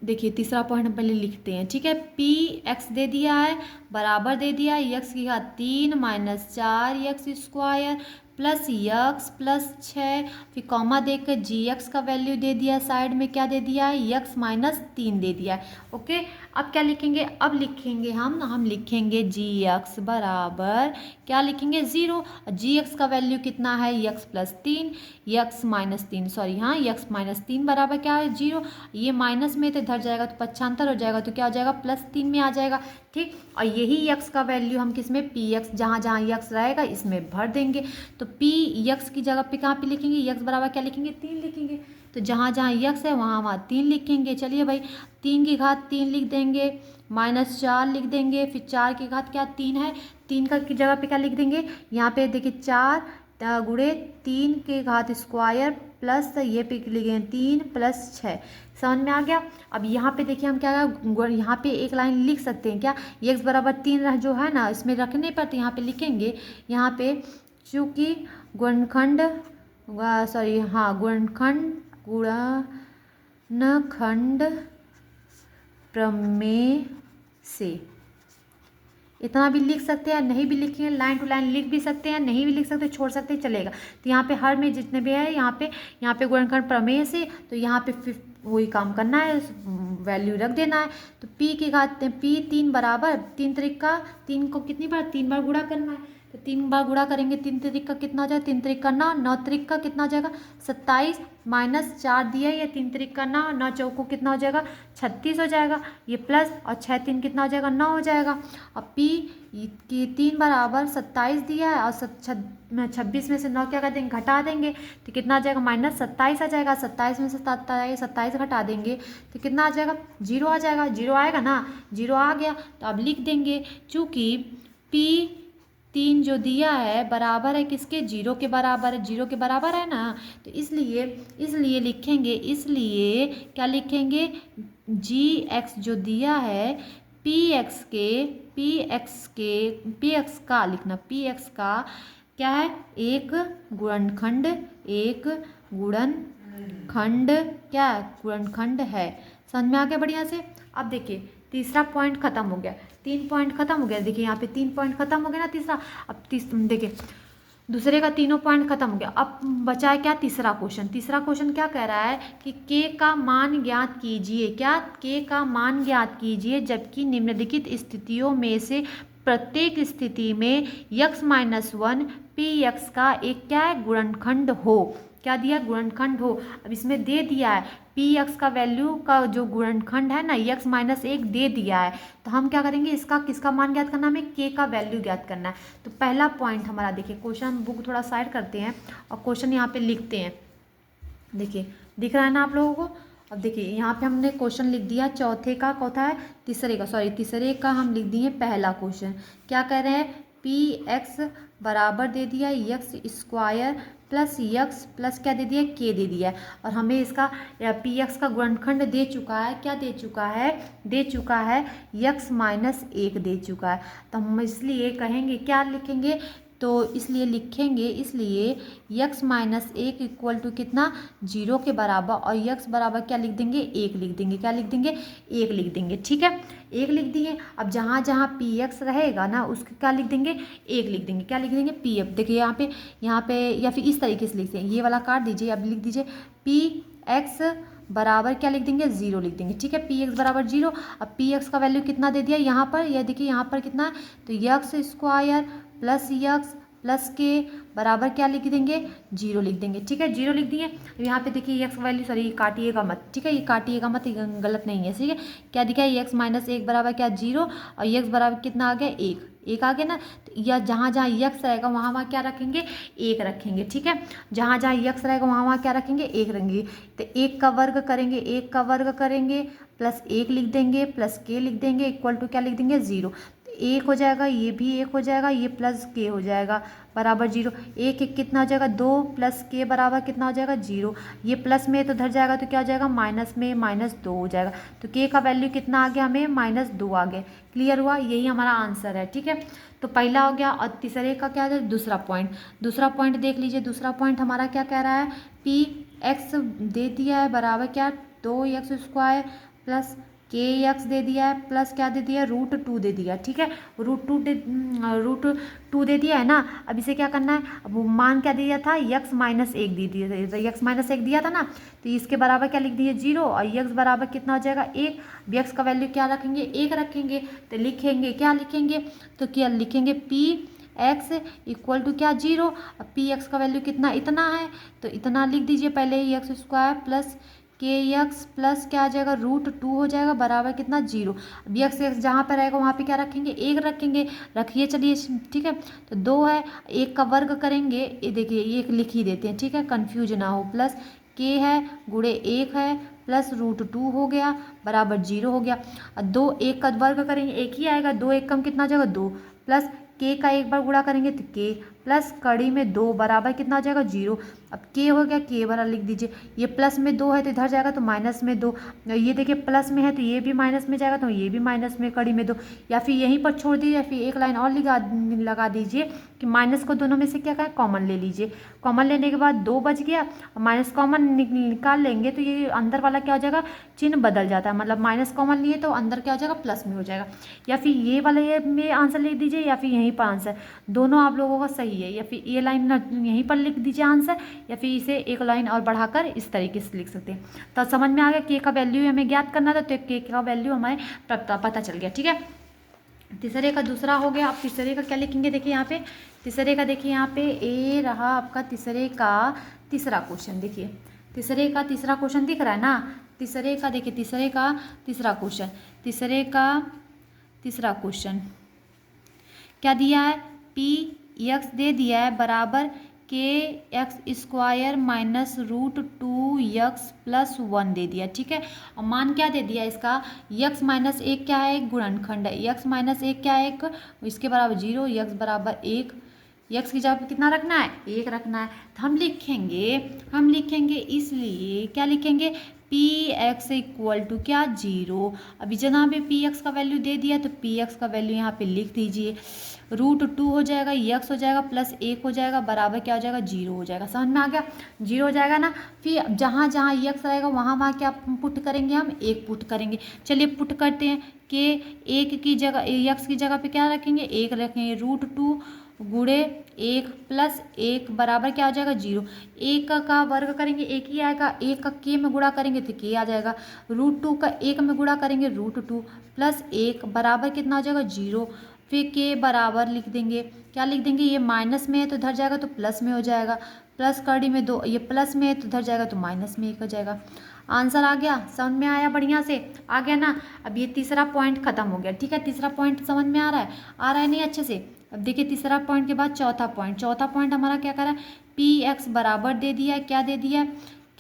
देखिए तीसरा पॉइंट हम पहले लिखते हैं, ठीक है। पी एक्स दे दिया है, बराबर दे दिया है यक्स की घात 3 -4 x square plus x plus 6, फिर कॉमा देकर जी एक्स का वैल्यू दे दिया है, साइड में क्या दे दिया है, यक्स -3 दे दिया है, ओके। अब क्या लिखेंगे, अब लिखेंगे हम लिखेंगे जी एक्स बराबर क्या लिखेंगे, 0, जी एक्स का वैल्यू कितना है, यक्स +3 यक्स -3, सॉरी हाँ यक्स -3 बराबर क्या है, 0, ये माइनस में तो इधर जाएगा तो पक्षांतर हो जाएगा, तो क्या हो जाएगा, +3 में आ जाएगा, ठीक। और यही यक्स का वैल्यू हम किस में, पी एक्स, जहाँ जहाँ यक्स रहेगा इसमें भर देंगे, तो पी यक्स की जगह पे कहाँ पे लिखेंगे, यक्स बराबर क्या लिखेंगे, 3 लिखेंगे, तो जहाँ जहाँ यक्स है वहाँ वहाँ 3 लिखेंगे। चलिए भाई 3 की घात 3 लिख देंगे, -4 लिख देंगे, फिर 4 की घात क्या 3 है, 3 का की जगह पे क्या लिख देंगे, यहाँ पे देखिए 4 गुणे 3 की घात स्क्वायर प्लस ये पे लिखे 3 + 6, समझ में आ गया। अब यहाँ पे देखिए हम क्या, यहाँ पे एक लाइन लिख सकते हैं क्या, x बराबर 3 जो है ना इसमें रखने पर, तो यहाँ पे लिखेंगे, यहाँ पे चूँकि गुणनखंड सॉरी हाँ गुणनखंड प्रमेय से, इतना भी लिख सकते हैं, नहीं भी लिखेंगे, लाइन टू लाइन लिख भी सकते हैं, नहीं भी लिख सकते, छोड़ सकते हैं, चलेगा। तो यहाँ पे हर में जितने भी है यहाँ पे गुणनखंड प्रमेय से, तो यहाँ पे वही काम करना है, वैल्यू रख देना है। तो p की घात p 3 बराबर 3 त्रिका 3 को कितनी बार, 3 बार गुणा करना है, तो 3 बार गुणा करेंगे, 3 त्रिका कितना हो जाएगा, 3 त्रिका 9, 9 त्रिका कितना हो जाएगा 27 -4 दिया, ये 3 त्रिका 9, 9 चौको कितना हो जाएगा 36 हो जाएगा, ये प्लस और 6 3 कितना हो जाएगा 9 हो जाएगा। अब p की 3 बराबर 27 दिया है, और 26 में से 9 क्या कर देंगे, घटा देंगे, तो कितना आ जाएगा -27 आ जाएगा, 27 में से 27 घटा देंगे तो कितना आ जाएगा, 0 आ जाएगा, 0 आएगा ना, 0 आ गया। तो अब लिख देंगे चूँकि p 3 जो दिया है बराबर है किसके, 0 के बराबर है, 0 के बराबर है ना, तो इसलिए लिखेंगे, इसलिए क्या लिखेंगे, जी एक्स जो दिया है पी एक्स का लिखना, पी एक्स का क्या है, एक गुणनखंड क्या गुणनखंड है। समझ में आ गया बढ़िया से। अब देखिए तीसरा पॉइंट खत्म हो गया, 3 पॉइंट खत्म हो गया, देखिए यहाँ पे 3 पॉइंट खत्म हो गया ना तीसरा। अब देखिए दूसरे का तीनों पॉइंट खत्म हो गया, अब बचा है क्या, तीसरा क्वेश्चन। तीसरा क्वेश्चन क्या कह रहा है कि k का मान ज्ञात कीजिए, क्या, k का मान ज्ञात कीजिए जबकि निम्नलिखित स्थितियों में से प्रत्येक स्थिति में x -1 px का एक क्या है, गुणनखंड हो। क्या दिया, गुणनखंड हो। अब इसमें दे दिया है px का वैल्यू का जो गुणनखंड है ना x -1 दे दिया है, तो हम क्या करेंगे, इसका किसका मान ज्ञात करना, हमें k का वैल्यू ज्ञात करना है। तो पहला पॉइंट हमारा देखिए, क्वेश्चन बुक थोड़ा साइड करते हैं और क्वेश्चन यहाँ पे लिखते हैं। देखिए दिख रहा है ना आप लोगों को, अब देखिए यहाँ पे हमने क्वेश्चन लिख दिया चौथे का, कौथा है तीसरे का हम लिख दिए पहला क्वेश्चन। क्या कह रहे हैं, पी एक्स बराबर दे दिया x square plus x plus क्या दे दिया, के दे दिया है। और हमें इसका पी एक्स का गुणनखंड दे चुका है, क्या दे चुका है यक्स माइनस 1 दे चुका है। तो हम इसलिए कहेंगे, क्या लिखेंगे, तो इसलिए यक्स माइनस 1 इक्वल टू कितना, 0 के बराबर, और यक्स बराबर क्या लिख देंगे, 1 लिख देंगे, क्या लिख देंगे, 1 लिख देंगे। ठीक है, 1 लिख दिए। अब जहाँ जहाँ पी एक्स रहेगा ना उसके क्या लिख देंगे, 1 लिख देंगे, क्या लिख देंगे, पी एफ। देखिए यहाँ पे या फिर इस तरीके से लिखते हैं, ये वाला काट दीजिए, अब लिख दीजिए पी एक्स बराबर क्या लिख देंगे, 0 लिख देंगे। ठीक है, पी एक्स बराबर 0। अब पी एक्स का वैल्यू कितना दे दिया यहाँ पर, यह देखिए यहाँ पर कितना है, तो x square plus x plus के बराबर क्या लिख देंगे, 0 लिख देंगे। ठीक है, 0 लिख दिए। अब यहाँ पे देखिए यक्स वैल्यू, सॉरी काटिएगा मत, ठीक है, ये काटिएगा मत, ये गलत नहीं है। ठीक है, क्या दिखा है, यक्स माइनस 1 बराबर क्या, 0, और यक्स बराबर कितना आ गया, 1 आ गया ना। तो या जहाँ जहाँ यक्स रहेगा वहाँ वहाँ क्या रखेंगे, 1 रखेंगे। ठीक है, जहाँ जहाँ यक्स रहेगा वहाँ वहाँ क्या रखेंगे, 1 रखेंगे। तो 1 का वर्ग करेंगे प्लस 1 लिख देंगे प्लस के लिख देंगे इक्वल टू क्या लिख देंगे, 0। 1 हो जाएगा, ये भी 1 हो जाएगा, ये प्लस के हो जाएगा बराबर 0। 1 कितना हो जाएगा, 2 प्लस के बराबर कितना हो जाएगा, 0। ये प्लस में तो धर जाएगा तो क्या हो जाएगा, माइनस में -2 हो जाएगा। तो के का वैल्यू कितना आ गया, हमें -2 आ गया। क्लियर हुआ, यही हमारा आंसर है। ठीक है, तो पहला हो गया। और तीसरे का क्या है, दूसरा पॉइंट देख लीजिए। दूसरा पॉइंट हमारा क्या कह रहा है, पी एक्स दे दिया है बराबर क्या, 2x स्क्वायर प्लस के एक्स दे दिया है प्लस क्या दे दिया है, √2 दे दिया। ठीक है, √2 दे दिया है ना। अब इसे क्या करना है, अब मान क्या दिया था, यक्स माइनस 1 दे दिया था, यक्स माइनस 1 दिया था ना, तो इसके बराबर क्या लिख दिए, 0, और यक्स बराबर कितना हो जाएगा, 1। यक्स का वैल्यू क्या रखेंगे, 1 रखेंगे। तो लिखेंगे, क्या लिखेंगे, तो क्या लिखेंगे, पी एक्स इक्वल टू क्या, 0। अब पी एक्स का वैल्यू कितना, इतना है, तो इतना लिख दीजिए पहले ही, एक्स स्क्वायर प्लस के एक्स प्लस क्या आ जाएगा, √2 हो जाएगा बराबर कितना, 0। अब यक्स एक्स जहाँ पर रहेगा वहाँ पे क्या रखेंगे, 1 रखेंगे, रखिए चलिए। ठीक है, तो 2 है, 1 का वर्ग करेंगे, ये देखिए 1 लिख ही देते हैं। ठीक है, कन्फ्यूज ना हो, प्लस के है गुणे 1 है प्लस √2 हो गया बराबर 0 हो गया। और 2 1 का वर्ग करेंगे, 1 ही आएगा, 2 1 कम कितना हो जाएगा, 2, प्लस के का एक बार गुणा करेंगे तो के प्लस कड़ी में 2 बराबर कितना हो जाएगा, 0। अब के हो गया, के बराबर लिख दीजिए। ये प्लस में 2 है तो इधर जाएगा तो माइनस में 2, ये देखिए प्लस में है तो ये भी माइनस में जाएगा तो ये भी माइनस में कड़ी में 2, या फिर यहीं पर छोड़ दीजिए, या फिर एक लाइन और लगा दीजिए कि माइनस को दोनों में से क्या करें, कॉमन ले लीजिए। कॉमन लेने के बाद 2 बच गया, माइनस कॉमन निकाल लेंगे तो ये अंदर वाला क्या हो जाएगा, चिन्ह बदल जाता है, मतलब माइनस कॉमन लिए तो अंदर क्या हो जाएगा, प्लस में हो जाएगा। या फिर ये वाला ये में आंसर लिख दीजिए, या फिर यहीं पर आंसर, दोनों आप लोगों का सही है। या फिर ये लाइन यहीं पर लिख दीजिए आंसर, या फिर इसे एक लाइन और बढ़ाकर इस तरीके से लिख सकते हैं। तो समझ में आ गया, के का वैल्यू हमें ज्ञात करना था, तो के का वैल्यू हमें पता चल गया। ठीक है, तीसरे का दूसरा हो गया। आप तीसरे का क्या लिखेंगे, देखिए यहाँ पे तीसरे का, देखिए यहाँ पे ए रहा आपका तीसरे का तीसरा क्वेश्चन। देखिए तीसरे का तीसरा क्वेश्चन दिख रहा है ना, तीसरे का देखिए, तीसरे का तीसरा क्वेश्चन क्या दिया है, पी एक्स दे दिया है बराबर के एक्स स्क्वायर माइनस √2 प्लस 1 दे दिया। ठीक है, और मान क्या दे दिया इसका, यक्स माइनस 1 क्या है, एक गुणनखंड है, यक्स माइनस 1 क्या है, एक, इसके बराबर 0, यक्स बराबर 1, यक्स की जगह पे कितना रखना है, 1 रखना है। तो हम लिखेंगे इसलिए क्या लिखेंगे, पी एक्स इक्वल टू क्या, 0। अभी जहाँ पे पी एक्स का वैल्यू दे दिया तो पी एक्स का वैल्यू यहाँ पे लिख दीजिए, √2 हो जाएगा, यक्स हो जाएगा प्लस 1 हो जाएगा बराबर क्या हो जाएगा, 0 हो जाएगा। समझ में आ गया, 0 हो जाएगा ना। फिर जहाँ जहाँ यक्स रहेगा वहाँ वहाँ क्या पुट करेंगे, हम 1 पुट करेंगे। चलिए पुट करते हैं, कि 1 की जगह, यक्स की जगह पे क्या रखेंगे, 1 रखेंगे, √2 गुणे 1 प्लस 1 बराबर क्या हो जाएगा, 0। 1 का वर्ग करेंगे 1 ही आएगा, 1 का के में गुणा करेंगे तो के आ जाएगा, √2 का 1 में गुणा करेंगे √2 प्लस 1 बराबर कितना हो जाएगा, 0। फिर के बराबर लिख देंगे, क्या लिख देंगे, ये माइनस में है तो इधर जाएगा तो प्लस में हो जाएगा, प्लस कड़ी में 2, ये प्लस में है तो इधर जाएगा तो माइनस में 1 हो जाएगा। आंसर आ गया, समझ में आया, बढ़िया से आ गया ना। अब ये तीसरा पॉइंट खत्म हो गया। ठीक है, तीसरा पॉइंट समझ में आ रहा है नहीं अच्छे से। अब देखिए तीसरा पॉइंट के बाद चौथा पॉइंट हमारा क्या कर रहा है, पी एक्स बराबर दे दिया है, क्या दे दिया है,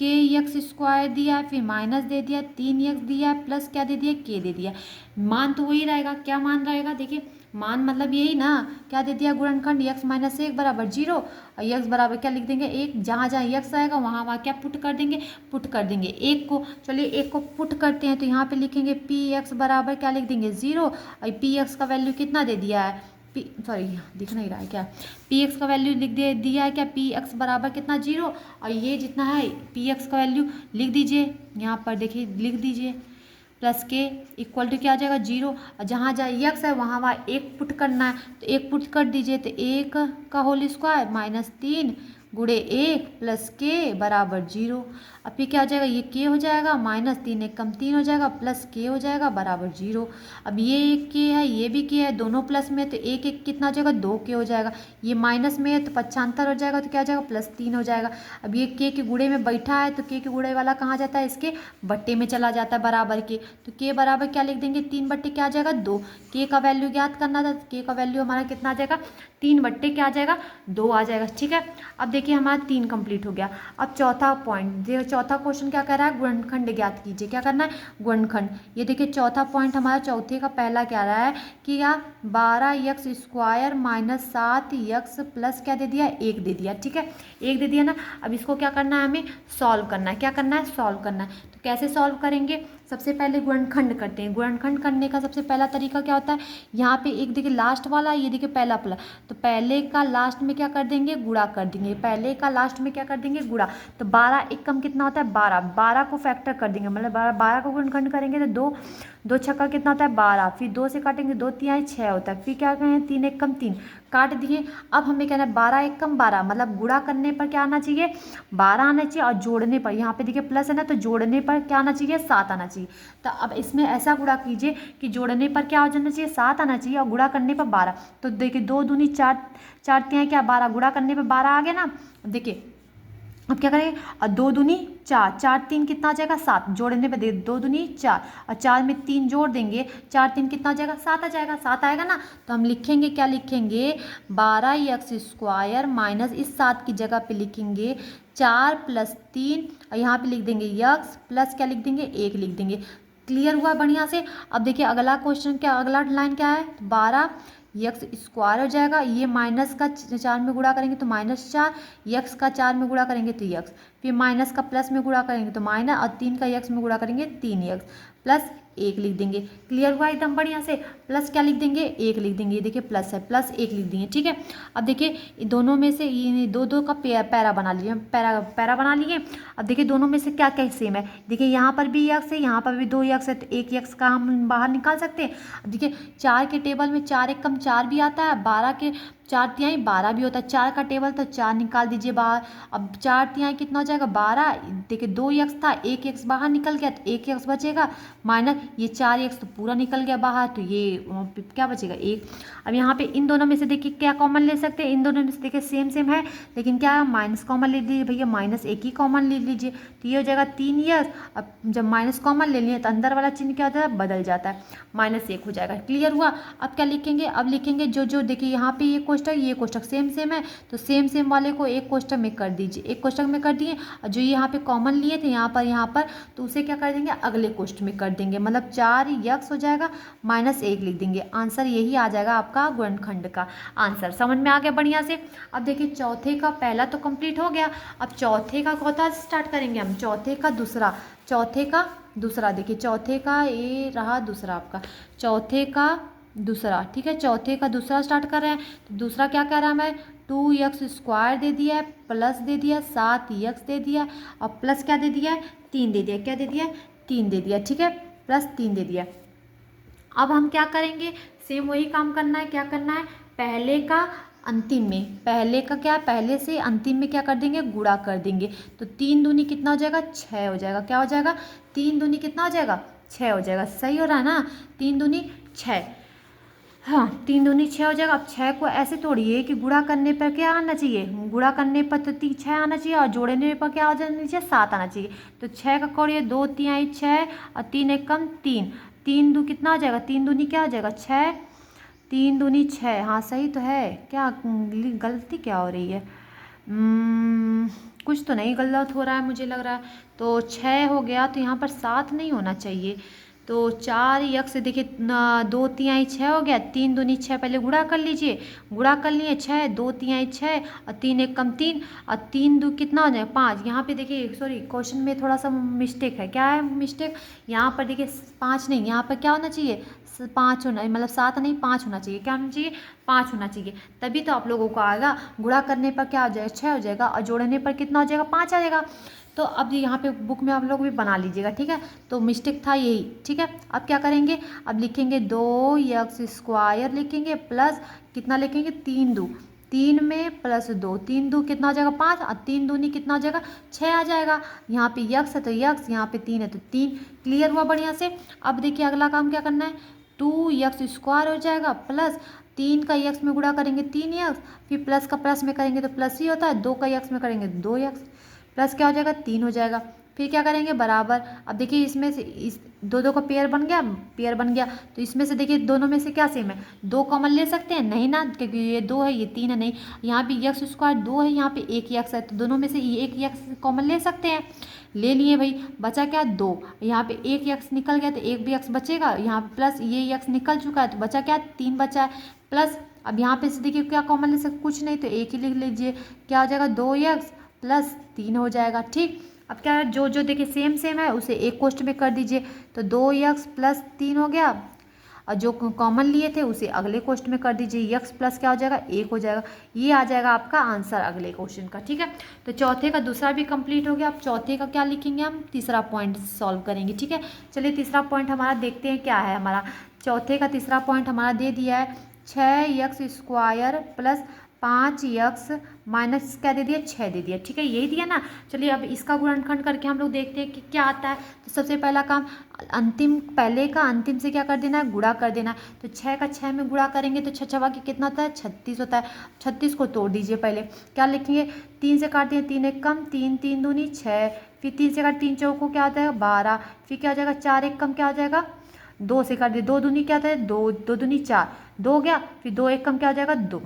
के एक्स स्क्वायर दिया है, फिर माइनस दे दिया, 3x दिया है, प्लस क्या दे दिया, के दे दिया। मान तो वही रहेगा, क्या मान रहेगा, देखिए मान मतलब यही ना, क्या दे दिया गुणनखंड x माइनस 1 बराबर 0 और x बराबर क्या लिख देंगे 1, जहाँ जहाँ x आएगा वहाँ वहाँ क्या पुट कर देंगे, पुट कर देंगे एक को। चलिए एक को पुट करते हैं तो यहाँ पे लिखेंगे px बराबर क्या लिख देंगे 0 और px का वैल्यू कितना दे दिया है, सॉरी दिख नहीं रहा है क्या, px का वैल्यू लिख दे दिया है क्या, px बराबर कितना 0 और ये जितना है px का वैल्यू लिख दीजिए, यहाँ पर देखिए लिख दीजिए प्लस के इक्वल टू क्या आ जाएगा 0 और जहाँ जहाँ x है वहाँ वहाँ एक पुट करना है तो एक पुट कर दीजिए, तो 1 का होल स्क्वायर माइनस 3 गुणे 1 प्लस के बराबर 0। अब फिर क्या हो जाएगा, ये के हो जाएगा माइनस 3 1 कम 3 हो जाएगा प्लस के हो जाएगा बराबर 0। अब ये एक के है ये भी के है, दोनों प्लस में तो एक एक कितना हो जाएगा 2 के हो जाएगा, ये माइनस में है तो पक्षांतर हो जाएगा तो क्या हो जाएगा प्लस 3 हो जाएगा। अब ये के गुणे में बैठा है तो के गुणे वाला कहाँ जाता है, इसके बट्टे में चला जाता है बराबर के, तो के बराबर क्या लिख देंगे 3 बट्टे क्या आ जाएगा 2। के का वैल्यू ज्ञात करना था, के का वैल्यू हमारा कितना आ जाएगा 3 बट्टे क्या आ जाएगा 2 आ जाएगा। ठीक है, अब देखिए हमारा 3 कंप्लीट हो गया। अब चौथा पॉइंट, चौथा क्वेश्चन क्या कह रहा है, गुणनखंड ज्ञात कीजिए। क्या करना है, गुणनखंड। ये देखिए चौथा पॉइंट हमारा चौथे का पहला क्या रहा है कि या 12x square minus 7x plus क्या दे दिया 1 दे दिया। ठीक है, 1 दे दिया ना। अब इसको क्या करना है, हमें सॉल्व करना है। क्या करना है, सॉल्व करना है। तो कैसे सॉल्व करेंगे, सबसे पहले गुणनखंड करते हैं। गुणनखंड करने का सबसे पहला तरीका क्या होता है, यहाँ पे एक देखिए लास्ट वाला, ये देखिए पहला पहला, तो पहले का लास्ट में क्या कर देंगे गुणा कर देंगे, पहले का लास्ट में क्या कर देंगे गुणा। तो 12 एक कम कितना होता है 12, 12 को फैक्टर कर देंगे, मतलब 12 को गुणनखंड करेंगे तो 2 2 छक्का कितना होता है 12, फिर 2 से काटेंगे 2 तिहाई 6 होता है, फिर क्या करें 3 एक कम 3 काट दिए। अब हमें कहना है 12 एक कम 12, मतलब गुणा करने पर क्या आना चाहिए 12 आना चाहिए और जोड़ने पर, यहाँ पे देखिए प्लस है ना, तो जोड़ने पर क्या आना चाहिए 7 आना चाहिए। तो अब इसमें ऐसा गुणा कीजिए कि जोड़ने पर क्या हो जाना चाहिए 7 आना चाहिए और गुणा करने पर 12। तो देखिए 2 दूनी 4 4 तिहाई क्या 12, गुणा करने पर 12 आ गया ना। देखिए अब क्या करेंगे, और 2 दूनी 4, 4 3 कितना आ जाएगा 7, जोड़ने पे दे 2 दूनी 4 और 4 में 3 जोड़ देंगे, 4 3 कितना आ जाएगा 7 आ जाएगा, 7 आएगा ना। तो हम लिखेंगे क्या लिखेंगे 12x स्क्वायर माइनस इस 7 की जगह पे लिखेंगे 4 प्लस 3 और यहाँ पे लिख देंगे x प्लस क्या लिख देंगे 1 लिख देंगे। क्लियर हुआ बढ़िया से। अब देखिए अगला क्वेश्चन क्या, अगला लाइन क्या है 12 एक्स स्क्वायर हो जाएगा, ये माइनस का 4 में गुणा करेंगे तो -4, एक्स का 4 में गुणा करेंगे तो एक्स, फिर माइनस का प्लस में गुणा करेंगे तो माइनस और 3 का एक्स में गुणा करेंगे 3x प्लस 1 लिख देंगे। क्लियर हुआ एकदम बढ़िया से। प्लस क्या लिख देंगे 1 लिख देंगे, ये देखिए प्लस है प्लस 1 लिख देंगे। ठीक है, अब देखिए दोनों में से ये दो दो का पैरा बना लीजिए, पैरा बना लिए। अब देखिए दोनों में से क्या क्या सेम है, देखिए यहाँ पर भी x है यहाँ पर भी 2x है, तो 1x का हम बाहर निकाल सकते हैं। अब देखिए 4 के टेबल में 4 एक कम 4 भी आता है, 12 के 4 तिहाई 12 भी होता है, 4 का टेबल तो 4 निकाल दीजिए बाहर। अब 4 तिहाई कितना हो जाएगा 12, देखिए 2x था 1x बाहर निकल गया तो 1x बचेगा, माइनस ये 4x तो पूरा निकल गया बाहर, तो ये क्या बचेगा 1। अब यहाँ पे इन दोनों में से देखिए क्या कॉमन ले सकते हैं, इन दोनों में से देखिए सेम सेम है, लेकिन क्या माइनस कॉमन ले लीजिए भैया, माइनस 1 ही कॉमन ले लीजिए, तो ये हो जाएगा 3x। अब जब माइनस कॉमन ले लिए तो अंदर वाला चिन्ह क्या होता है बदल जाता है, -1 हो जाएगा। क्लियर हुआ। अब क्या लिखेंगे, अब लिखेंगे जो देखिए यहाँ पे ये कोष्टक सेम सेम है, तो सेम सेम वाले को एक कोष्टक में कर दीजिए, एक कोष्टक में कर दिए, और जो यहाँ पे कॉमन लिए थे यहाँ पर तो उसे क्या कर देंगे अगले कोष्टक में कर देंगे, मतलब 4x हो जाएगा -1 लिख देंगे। आंसर यही आ जाएगा आपका गुणनखंड का आंसर। समझ में आ गया बढ़िया से। अब देखिए चौथे का पहला तो कंप्लीट हो गया, अब चौथे का कौन स्टार्ट करेंगे हम, चौथे का दूसरा देखिए चौथे का ये रहा दूसरा आपका, चौथे का दूसरा। ठीक है, चौथे का दूसरा स्टार्ट कर रहे हैं। तो दूसरा क्या कह रहा है हमें 2x स्क्वायर दे दिया है, प्लस दे दिया 7x दे दिया और प्लस क्या दे दिया है 3 दे दिया, क्या दे दिया 3 दे दिया। ठीक है, प्लस 3 दे दिया। अब हम क्या करेंगे, सेम वही काम करना है। क्या करना है, पहले का अंतिम में, पहले का क्या पहले से अंतिम में क्या कर देंगे गुणा कर देंगे, तो 3 दूनी कितना हो जाएगा 6 हो जाएगा। क्या हो जाएगा 3 दूनी कितना हो जाएगा 6 हो जाएगा। सही हो रहा है ना, 3 दूनी 6, हाँ 3 दूनी 6 हो जाएगा। अब 6 को ऐसे तोड़िए कि गुणा करने पर क्या आना चाहिए, गुणा करने पर तो 6 आना चाहिए और जोड़ने पर क्या हो जाना चाहिए 7 आना चाहिए। तो 6 का कोड़िए 2 तिहाई 6 और 3 एक कम 3, 3 दू कितना हो जाएगा 3 दूनी क्या हो जाएगा 6, 3 दूनी 6, हाँ सही तो है। क्या गलती क्या हो रही है, कुछ तो नहीं गलत हो रहा है मुझे लग रहा है। तो 6 हो गया, तो यहाँ पर 7 नहीं होना चाहिए। तो 4 देखिए 2 तिहाई 6 हो गया, 3 दूनी 6, पहले गुणा कर लीजिए, गुणा कर लिए 6, 2 तिहाई 6 और 3 एक कम 3 और 3 दो कितना हो जाए 5। यहाँ पे देखिए सॉरी क्वेश्चन में थोड़ा सा मिस्टेक है। क्या है मिस्टेक? यहाँ पर देखिए 5 नहीं, यहाँ पर क्या होना चाहिए 5 होना, मतलब 7 नहीं 5 होना चाहिए। क्या होना चाहिए? 5 होना चाहिए, तभी तो आप लोगों को आएगा। गुणा करने पर क्या हो जाएगा 6 हो जाएगा और जोड़ने पर कितना हो जाएगा 5 आ जाएगा। तो अब यहाँ पे बुक में आप लोग भी बना लीजिएगा, ठीक है। तो मिस्टेक था यही, ठीक है। अब क्या करेंगे, अब लिखेंगे 2x² लिखेंगे प्लस कितना लिखेंगे 3 दो 3 में प्लस 2, 3 दो कितना हो जाएगा 5 और 3 दूनी कितना हो जाएगा 6 आ जाएगा। यहाँ पे यक्स है तो यक्स, यहाँ पे 3 है तो 3। क्लियर हुआ बढ़िया से। अब देखिए अगला काम क्या करना है, 2x² हो जाएगा प्लस 3 का x में गुणा करेंगे 3x, फिर प्लस का प्लस में करेंगे तो प्लस ही होता है, 2 का x में करेंगे 2x, प्लस क्या हो जाएगा 3 हो जाएगा। फिर क्या करेंगे बराबर। अब देखिए इसमें से इस दो का पेयर बन गया, पेयर बन गया, तो इसमें से देखिए दोनों में से क्या सेम है, 2 कॉमन ले सकते हैं नहीं ना, क्योंकि ये 2 है ये 3 है नहीं। यहाँ पे x² 2 है, यहाँ पे 1x है, तो दोनों में से 1x कॉमन ले सकते हैं। ले लिए भाई, बचा क्या 2, यहाँ पे 1x निकल गया तो एक भी x बचेगा, यहाँ पे प्लस ये x निकल चुका है तो बचा क्या 3 बचा है प्लस। अब यहाँ पे से देखिए क्या कॉमन ले सकते, कुछ नहीं तो एक ही लिख लीजिए, क्या हो जाएगा 2x प्लस 3 हो जाएगा, ठीक। अब क्या है, जो जो देखिए सेम सेम है उसे एक कोष्ट में कर दीजिए, तो 2x प्लस 3 हो गया, और जो कॉमन लिए थे उसे अगले क्वेश्चन में कर दीजिए, x प्लस क्या हो जाएगा 1 हो जाएगा। ये आ जाएगा आपका आंसर अगले क्वेश्चन का, ठीक है। तो चौथे का दूसरा भी कंप्लीट हो गया। अब चौथे का क्या लिखेंगे, हम तीसरा पॉइंट सॉल्व करेंगे, ठीक है। चलिए तीसरा पॉइंट हमारा देखते हैं क्या है हमारा। चौथे का तीसरा पॉइंट हमारा दे दिया है 6x² प्लस 5x माइनस क्या दे दिया 6 दे दिया, ठीक है, यही दिया ना। चलिए अब इसका गुणनखंड करके हम लोग देखते हैं कि क्या आता है। तो सबसे पहला काम, अंतिम पहले का अंतिम से क्या कर देना है, गुणा कर देना है। तो 6 का 6 में गुणा करेंगे तो 6 छवा की कितना होता है 36 होता है। 36 को तोड़ दीजिए, पहले क्या लिखेंगे 3 से काट दिए, 3 एक कम 3, 3 दूनी 6, फिर 3 से काट 3 चौको क्या होता है 12, फिर क्या हो जाएगा 4 एक कम क्या हो जाएगा 2 से काट दिए, 2 दूनी क्या होता है 2, 2 दूनी 4, 2 हो गया, फिर 2 एक कम क्या हो जाएगा 2,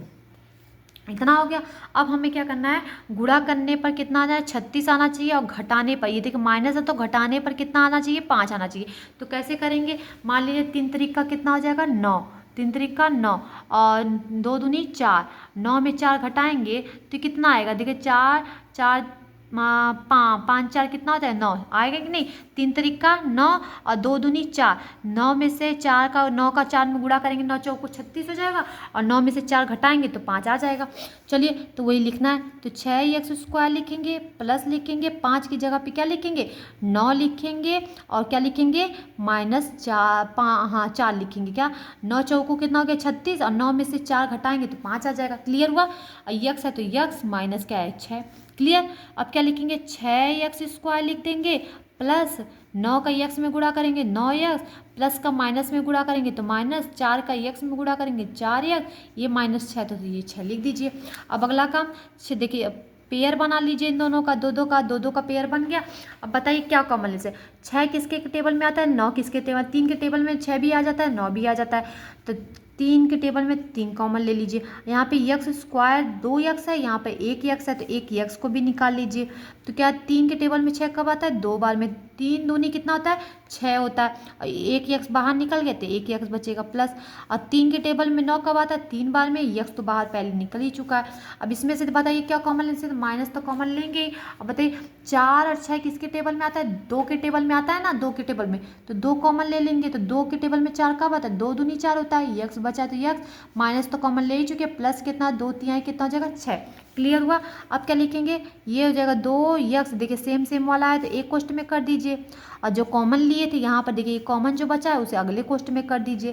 इतना हो गया। अब हमें क्या करना है, गुणा करने पर कितना आ जाए 36 आना चाहिए, और घटाने पर ये देखिए माइनस है तो घटाने पर कितना आना चाहिए 5 आना चाहिए। तो कैसे करेंगे, मान लीजिए 3 तरीक का कितना हो जाएगा 9, 3 तरीक का 9 और 2 दूनी 4, 9 में 4 घटाएंगे तो कितना आएगा, देखिए 4 4 5 4 कितना होता है 9 आएगा कि नहीं। 3 तरीक का 9 और 2 दूनी 4, 9 में से 4 का 9 का 4 में गुणा करेंगे 9 चौको 36 हो जाएगा, और 9 में से 4 घटाएंगे तो 5 आ जाएगा। चलिए तो वही लिखना है, तो 6x² लिखेंगे प्लस लिखेंगे 5 की जगह पे क्या लिखेंगे 9 लिखेंगे, और क्या लिखेंगे माइनस 4 हाँ 4 लिखेंगे, क्या 9 चौको कितना हो गया 36, और 9 में से 4 घटाएंगे तो 5 आ जाएगा। क्लियर हुआ। x है तो x माइनस क्या है 6। क्लियर। अब क्या लिखेंगे 6x² लिख देंगे प्लस 9 का x में गुणा करेंगे 9x, प्लस का माइनस में गुणा करेंगे तो माइनस, 4 का x में गुणा करेंगे 4x, ये माइनस 6 तो ये 6 लिख दीजिए। अब अगला काम देखिए पेयर बना लीजिए इन दोनों का, दो दो का पेयर बन गया। अब बताइए क्या कॉमन ले से 6 किसके टेबल में आता है 9 किसके टेबल, 3 के टेबल में 6 भी आ जाता है 9 भी आ जाता है, तो 3 के टेबल में 3 कॉमन ले लीजिए। यहाँ पे x² 2x है, यहाँ पे 1x है तो 1x को भी निकाल लीजिए। तो क्या 3 के टेबल में 6 कब आता है 2 बार में, 3 दूनी कितना होता है 6 होता है, और 1x बाहर निकल गया तो 1x बचेगा प्लस, और 3 के टेबल में 9 कब आता है 3 बार में, x तो बाहर पहले निकल ही चुका है। अब इसमें से बताइए क्या कॉमन ले सकते, माइनस तो कॉमन लेंगे ही। अब बताइए 4 और 6 किसके टेबल में आता है 2 के टेबल में आता है ना, 2 के टेबल में, तो 2 कॉमन ले लेंगे, तो 2 के टेबल में 4 कब आता है 2 दूनी 4 होता है, x बचा है तो x, माइनस तो कॉमन ले ही चुके, प्लस कितना 2 तिहाई कितना हो जाएगा 6। क्लियर हुआ। अब क्या लिखेंगे, ये हो जाएगा 2x, देखिए सेम सेम वाला है तो एक कोष्ट में कर दीजिए, और जो कॉमन लिए थे यहाँ पर देखिए कॉमन जो बचा है उसे अगले कोष्ट में कर दीजिए।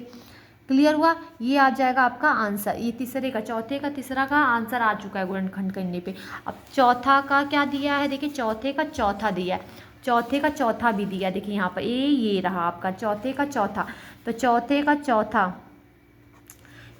क्लियर हुआ। ये आ जाएगा आपका आंसर, ये तीसरे का चौथे का तीसरा का आंसर आ चुका है गुणनखंड करने पे। अब चौथा का क्या दिया है, देखिए चौथे का चौथा दिया है, चौथे का चौथा भी दिया, देखिए यहाँ पर ये रहा आपका चौथे का चौथा। तो चौथे का चौथा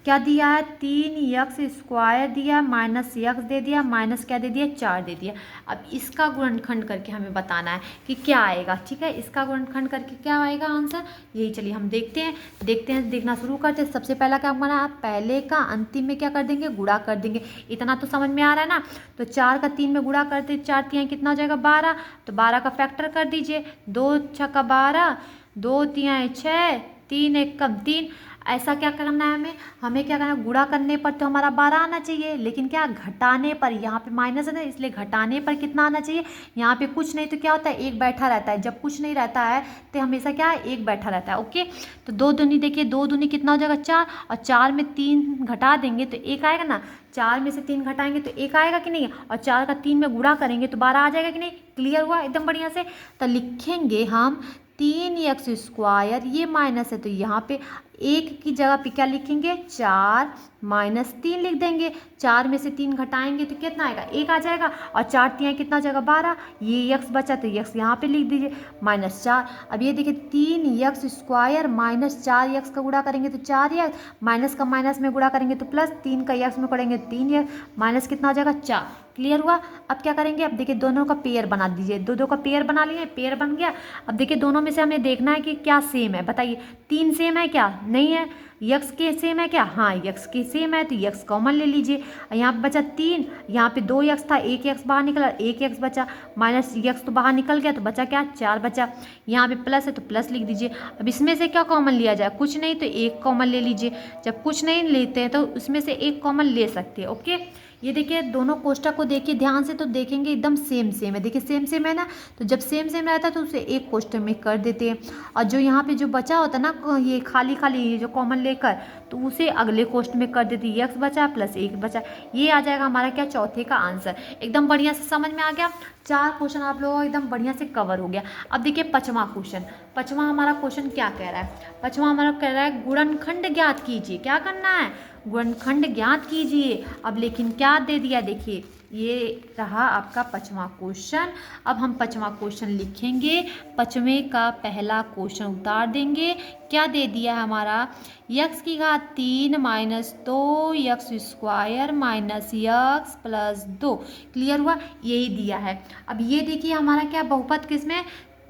क्या दिया है, 3x² दिया, माइनस x दे दिया, माइनस क्या दे दिया, 4 दे दिया। अब इसका गुणनखंड करके हमें बताना है कि क्या आएगा। ठीक है, इसका गुणनखंड करके क्या आएगा आंसर, यही चलिए हम देखते हैं देखना शुरू करते हैं। सबसे पहला क्या बना है, पहले का अंतिम में क्या कर देंगे, गुणा कर देंगे। इतना तो समझ में आ रहा है ना। तो 4 का 3 में गुणा करते, 4 तियां कितना हो जाएगा, 12। तो 12 का फैक्टर कर दीजिए, 2 छक्का 12, 2 तियां 6, 3 एक कम 3। ऐसा क्या करना है हमें क्या करना है, गुणा करने पर तो हमारा 12 आना चाहिए, लेकिन क्या घटाने पर, यहाँ पे माइनस है ना, इसलिए घटाने पर कितना आना चाहिए, यहाँ पे कुछ नहीं तो क्या होता है, एक बैठा रहता है। जब कुछ नहीं रहता है तो हमेशा क्या है, एक बैठा रहता है। ओके, तो 2 दूनी देखिए, 2 दूनी कितना हो जाएगा, 4, और 4 में 3 घटा देंगे तो 1 आएगा ना। 4 में से 3 घटाएंगे तो 1 आएगा कि नहीं, और 4 का 3 में गुणा करेंगे तो 12 आ जाएगा कि नहीं। क्लियर हुआ एकदम बढ़िया से। तो लिखेंगे हम 3x², ये माइनस है तो यहाँ पे 1 की जगह पे क्या लिखेंगे, 4 माइनस 3 लिख देंगे। 4 में से 3 घटाएंगे तो कितना आएगा, 1 आ जाएगा, और 4 तियां कितना हो जाएगा, 12। ये x बचा तो x यहाँ पे लिख दीजिए, -4। अब ये देखिए 3x² माइनस 4x का गुणा करेंगे तो 4x, माइनस का माइनस में गुणा करेंगे तो प्लस, 3 का x में करेंगे 3x, माइनस कितना हो जाएगा, 4। क्लियर हुआ। अब क्या करेंगे, अब देखिए दोनों का पेयर बना दीजिए, दो का पेयर बना लिए, पेयर बन गया। अब देखिए दोनों में से हमें देखना है कि क्या सेम है, बताइए। 3 सेम है क्या, नहीं है। यक्स के सेम है क्या, हाँ यक्स के सेम है, तो यक्स कॉमन ले लीजिए। यहाँ पे बचा 3, यहाँ पे 2 यक्स था, 1 यक्स बाहर निकला, 1 यक्स बचा, माइनस यक्स तो बाहर निकल गया तो बचा क्या, 4 बचा। यहाँ पे प्लस है तो प्लस लिख दीजिए। अब इसमें से क्या कॉमन लिया जाए, कुछ नहीं तो 1 कॉमन ले लीजिए। जब कुछ नहीं लेते हैं तो उसमें से 1 कॉमन ले सकते हैं। ओके, ये देखिए दोनों कोष्टक को देखिए ध्यान से तो देखेंगे एकदम सेम सेम है। देखिए सेम सेम है ना, तो जब सेम सेम रहता है तो उसे एक कोष्टक में कर देते हैं, और जो यहाँ पे जो बचा होता है ना, ये खाली खाली ये जो कॉमन लेकर, तो उसे अगले कोष्टक में कर देती है। x बचा प्लस 1 बचा, ये आ जाएगा हमारा क्या, चौथे का आंसर। एकदम बढ़िया से समझ में आ गया। 4 क्वेश्चन आप लोगों का एकदम बढ़िया से कवर हो गया। अब देखिए पांचवा क्वेश्चन, पांचवा हमारा क्वेश्चन क्या कह रहा है, पांचवा हमारा कह रहा है गुणनखंड ज्ञात कीजिए। क्या करना है, गुणनखंड ज्ञात कीजिए। अब लेकिन क्या दे दिया, देखिए ये रहा आपका पांचवा क्वेश्चन। अब हम पांचवा क्वेश्चन लिखेंगे, पांचवें का पहला क्वेश्चन उतार देंगे। क्या दे दिया है हमारा, x की घात 3 minus 2x² minus x plus 2। Clear हुआ, यही दिया है। अब ये देखिए हमारा क्या बहुपद किसमें,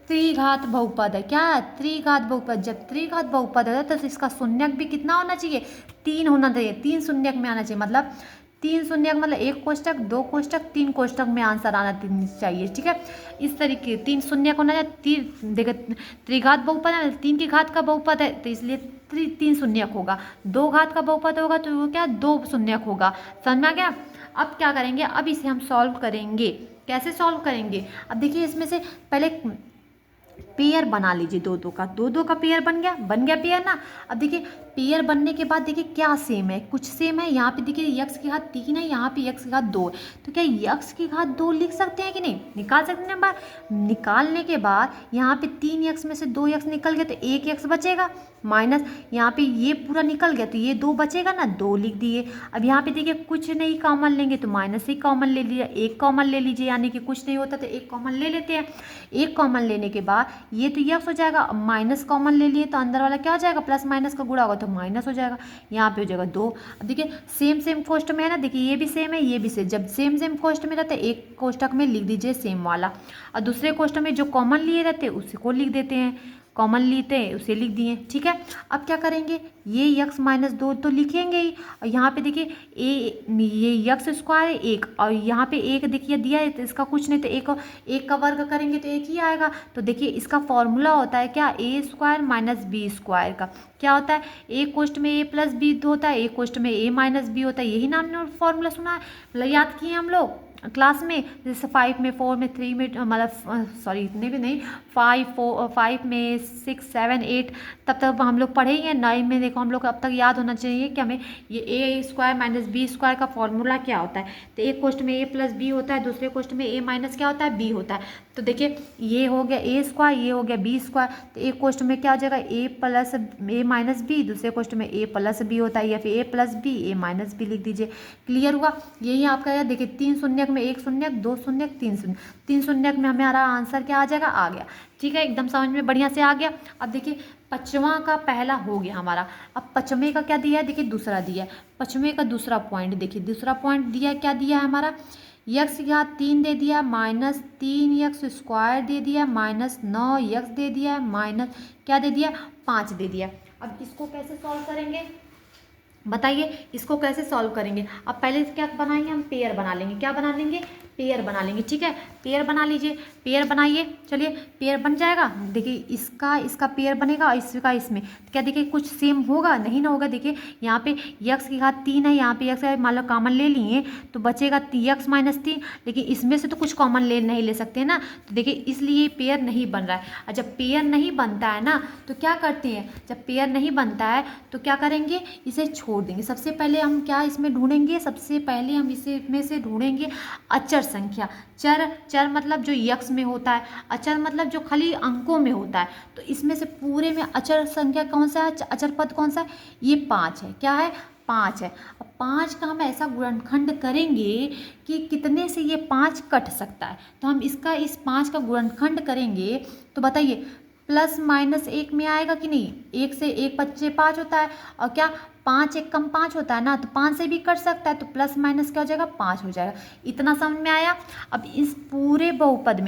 त्रिघात बहुपद है। क्या, त्रिघात बहुपद। जब त्रिघात बहुपद है तो इसका शून्यक भी कितना होना चाहिए, 3 होना चाहिए। 3 शून्यक में आना चाहिए, मतलब 3 शून्यक मतलब 1 कोष्टक 2 कोष्टक 3 कोष्टक में आंसर आना चाहिए। ठीक है, इस तरीके 3 शून्यक होना चाहिए। देखो त्रिघात बहुपद है, 3 की घात का बहुपद है तो इसलिए 3 शून्यक होगा। 2 घात का बहुपद होगा तो वो क्या, 2 शून्यक होगा। समझ में आ गया। अब क्या करेंगे, अब इसे हम सॉल्व करेंगे। कैसे सॉल्व करेंगे, अब देखिए इसमें से पहले पेयर बना लीजिए, दो का पेयर बन गया पेयर ना। अब देखिए पेयर बनने के बाद देखिए क्या सेम है, कुछ सेम है। यहाँ पे देखिए x की घात 3 है, यहाँ पे x की घात 2 है, तो क्या x की घात 2 लिख सकते हैं कि नहीं, निकाल सकते हैं। बार निकालने के बाद यहाँ पे 3x में से 2x निकल गया तो 1x बचेगा, माइनस यहाँ पे ये पूरा निकल गया तो ये 2 बचेगा ना, 2 लिख दिए। अब यहाँ पे देखिए कुछ नहीं कॉमन लेंगे तो माइनस ही कॉमन ले लीजिए, 1 कॉमन ले लीजिए, यानी कि कुछ नहीं होता तो 1 कॉमन ले लेते हैं। 1 कॉमन लेने के बाद ये तो x हो जाएगा, माइनस कॉमन ले लिए तो अंदर वाला क्या हो जाएगा, प्लस माइनस का गुणा होगा तो माइनस हो जाएगा, यहाँ पे हो जाएगा 2। अब देखिए सेम सेम कोष्टक में है ना, देखिए ये भी सेम है ये भी सेम। जब सेम सेम कोष्टक में रहता है एक कोष्टक में लिख दीजिए सेम वाला, और दूसरे कोष्टक में जो कॉमन लिए रहते हैं उसी को लिख देते हैं, कॉमन लेते हैं उसे लिख दिए। ठीक है, अब क्या करेंगे, ये x माइनस 2 तो लिखेंगे ही, और यहाँ पे देखिए ये x² है 1, और यहाँ पे 1 देखिए दिया है तो इसका कुछ नहीं, तो एक का वर्ग करेंगे तो 1 ही आएगा। तो देखिए इसका फॉर्मूला होता है क्या, a² माइनस b² का क्या होता है, एक कोष्ट में a प्लस बी होता है, एक कोष्ट में a माइनस बी होता है। यही नाम ने फॉर्मूला सुना है, मतलब याद किए हम लोग क्लास में, जैसे 5 में 4 में 3 में, मतलब सॉरी इतने भी नहीं, 5 में 6 7 8 तब तक हम लोग पढ़े ही हैं। 9 में देखो हम लोग अब तक याद होना चाहिए कि हमें ये a² माइनस b² का फॉर्मूला क्या होता है। तो एक क्वेश्चन में a प्लस बी होता है, दूसरे क्वेश्चन में a माइनस क्या होता है, b होता है। तो देखिए ये हो गया a², ये हो गया b²। तो एक क्वेश्चन में क्या हो जाएगा, a माइनस बी, दूसरे क्वेश्चन में a प्लस बी होता है, या फिर a plus B a minus B लिख दीजिए। क्लियर हुआ, यही आपका है। देखिए 3 शून्यक में 1 शून्य 2 शून्य 3 शून्य, 3 शून्य में हमारा आंसर क्या आ जाएगा, आ गया। ठीक है, एकदम समझ में बढ़िया से आ गया। अब देखिए पाँचवां का पहला हो गया हमारा, अब पाँचवें का क्या दिया है, देखिए दूसरा दिया है। पाँचवें का दूसरा पॉइंट देखिए, दूसरा पॉइंट दिया है, क्या दिया है हमारा, यक्स यहाँ 3 दे दिया, -3 x² दे दिया, -9 x दे दिया, माइनस क्या दे दिया, 5 दे दिया। अब इसको कैसे सॉल्व करेंगे बताइए, इसको कैसे सॉल्व करेंगे। अब पहले क्या बनाएंगे, हम पेयर बना लेंगे। क्या बना लेंगे, पेयर बना लेंगे। ठीक है, पेयर बना लीजिए, पेयर बनाइए। चलिए पेयर बन जाएगा। देखिए इसका पेयर बनेगा और इसका इसमें क्या, देखिए कुछ सेम होगा, नहीं ना होगा। देखिए यहाँ पे यक्स की घात 3 है, यहाँ पे यक्स मान लो कॉमन ले लिए तो बचेगा यक्स -3, लेकिन इसमें से तो कुछ कॉमन ले नहीं ले सकते ना, तो देखिए इसलिए पेयर नहीं बन रहा है। और जब पेयर नहीं बनता है ना तो क्या करते हैं, जब पेयर नहीं बनता है तो क्या करेंगे, इसे छोड़ देंगे। सबसे पहले हम क्या इसमें ढूंढेंगे, सबसे पहले हम इसमें से ढूंढेंगे अचर संख्या। चर मतलब जो यक्स में होता है, अचर मतलब जो खाली अंकों में होता है। तो इसमें से पूरे में अचर संख्या कौन सा है, अचर पद कौन सा है, ये 5 है। क्या है, 5 है। अब 5 का हम ऐसा गुणनखंड करेंगे कि कितने से ये 5 कट सकता है। तो हम इस 5 का गुणनखंड करेंगे तो बताइए +-1 में आएगा कि नहीं, 1 से 1 बच्चे 5 होता है, और क्या 5 1 कम 5 होता है ना, तो 5 से भी कट सकता है, तो +- क्या हो जाएगा, 5 हो जाएगा। इतना समझ में आया। अब इस पूरे बहुपद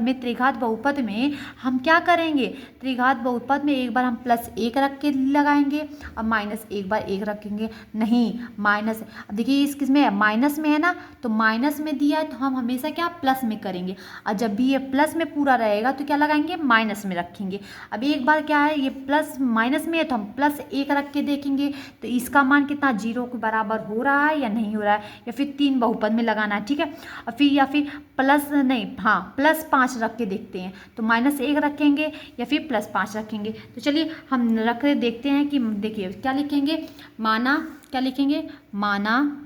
में त्रिघात बहुपद में हम क्या करेंगे, त्रिघात बहुपद में एक बार हम +1 रख के लगाएंगे और -1 बार 1 रखेंगे, नहीं माइनस। अब देखिए इस किस में है, माइनस में है ना, तो माइनस में दिया है तो हम हमेशा क्या प्लस में करेंगे, और जब भी ये प्लस में पूरा रहेगा तो क्या लगाएंगे, माइनस में रखेंगे। अब एक बार क्या है, ये प्लस माइनस में है तो हम +1 रख के देखेंगे तो इसका मान कितना 0 के बराबर हो रहा है या नहीं हो रहा है, या फिर 3 बहुपद में लगाना है। ठीक है, और फिर या फिर +5 रख के देखते हैं, तो -1 रखेंगे या फिर +5 रखेंगे। तो चलिए हम रख के देखते हैं कि देखिए क्या लिखेंगे, माना क्या लिखेंगे, माना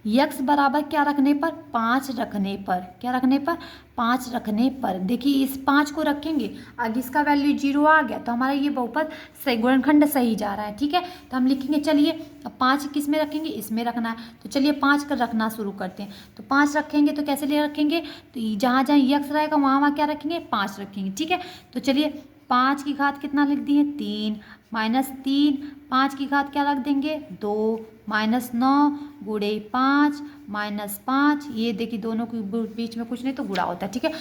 यक्स बराबर क्या रखने पर, 5 रखने पर, क्या रखने पर, 5 रखने पर। देखिए इस 5 को रखेंगे, आगे इसका वैल्यू 0 आ गया तो हमारा ये बहुपद सही, गुणनखंड सही जा रहा है। ठीक है, तो हम लिखेंगे, चलिए अब 5 किस में रखेंगे, इसमें रखना है, तो चलिए 5 का रखना शुरू करते हैं। तो 5 रखेंगे तो कैसे ले रखेंगे, तो जहाँ जहाँ यक्स रहेगा वहाँ वहाँ क्या रखेंगे, 5 रखेंगे। ठीक है, तो चलिए 5 की घात कितना लिख दिए, 3, -3, 5 की घात क्या रख देंगे, 2, -9 गुणे 5 -5, ये देखिए दोनों के बीच में कुछ नहीं तो गुणा होता है। ठीक है,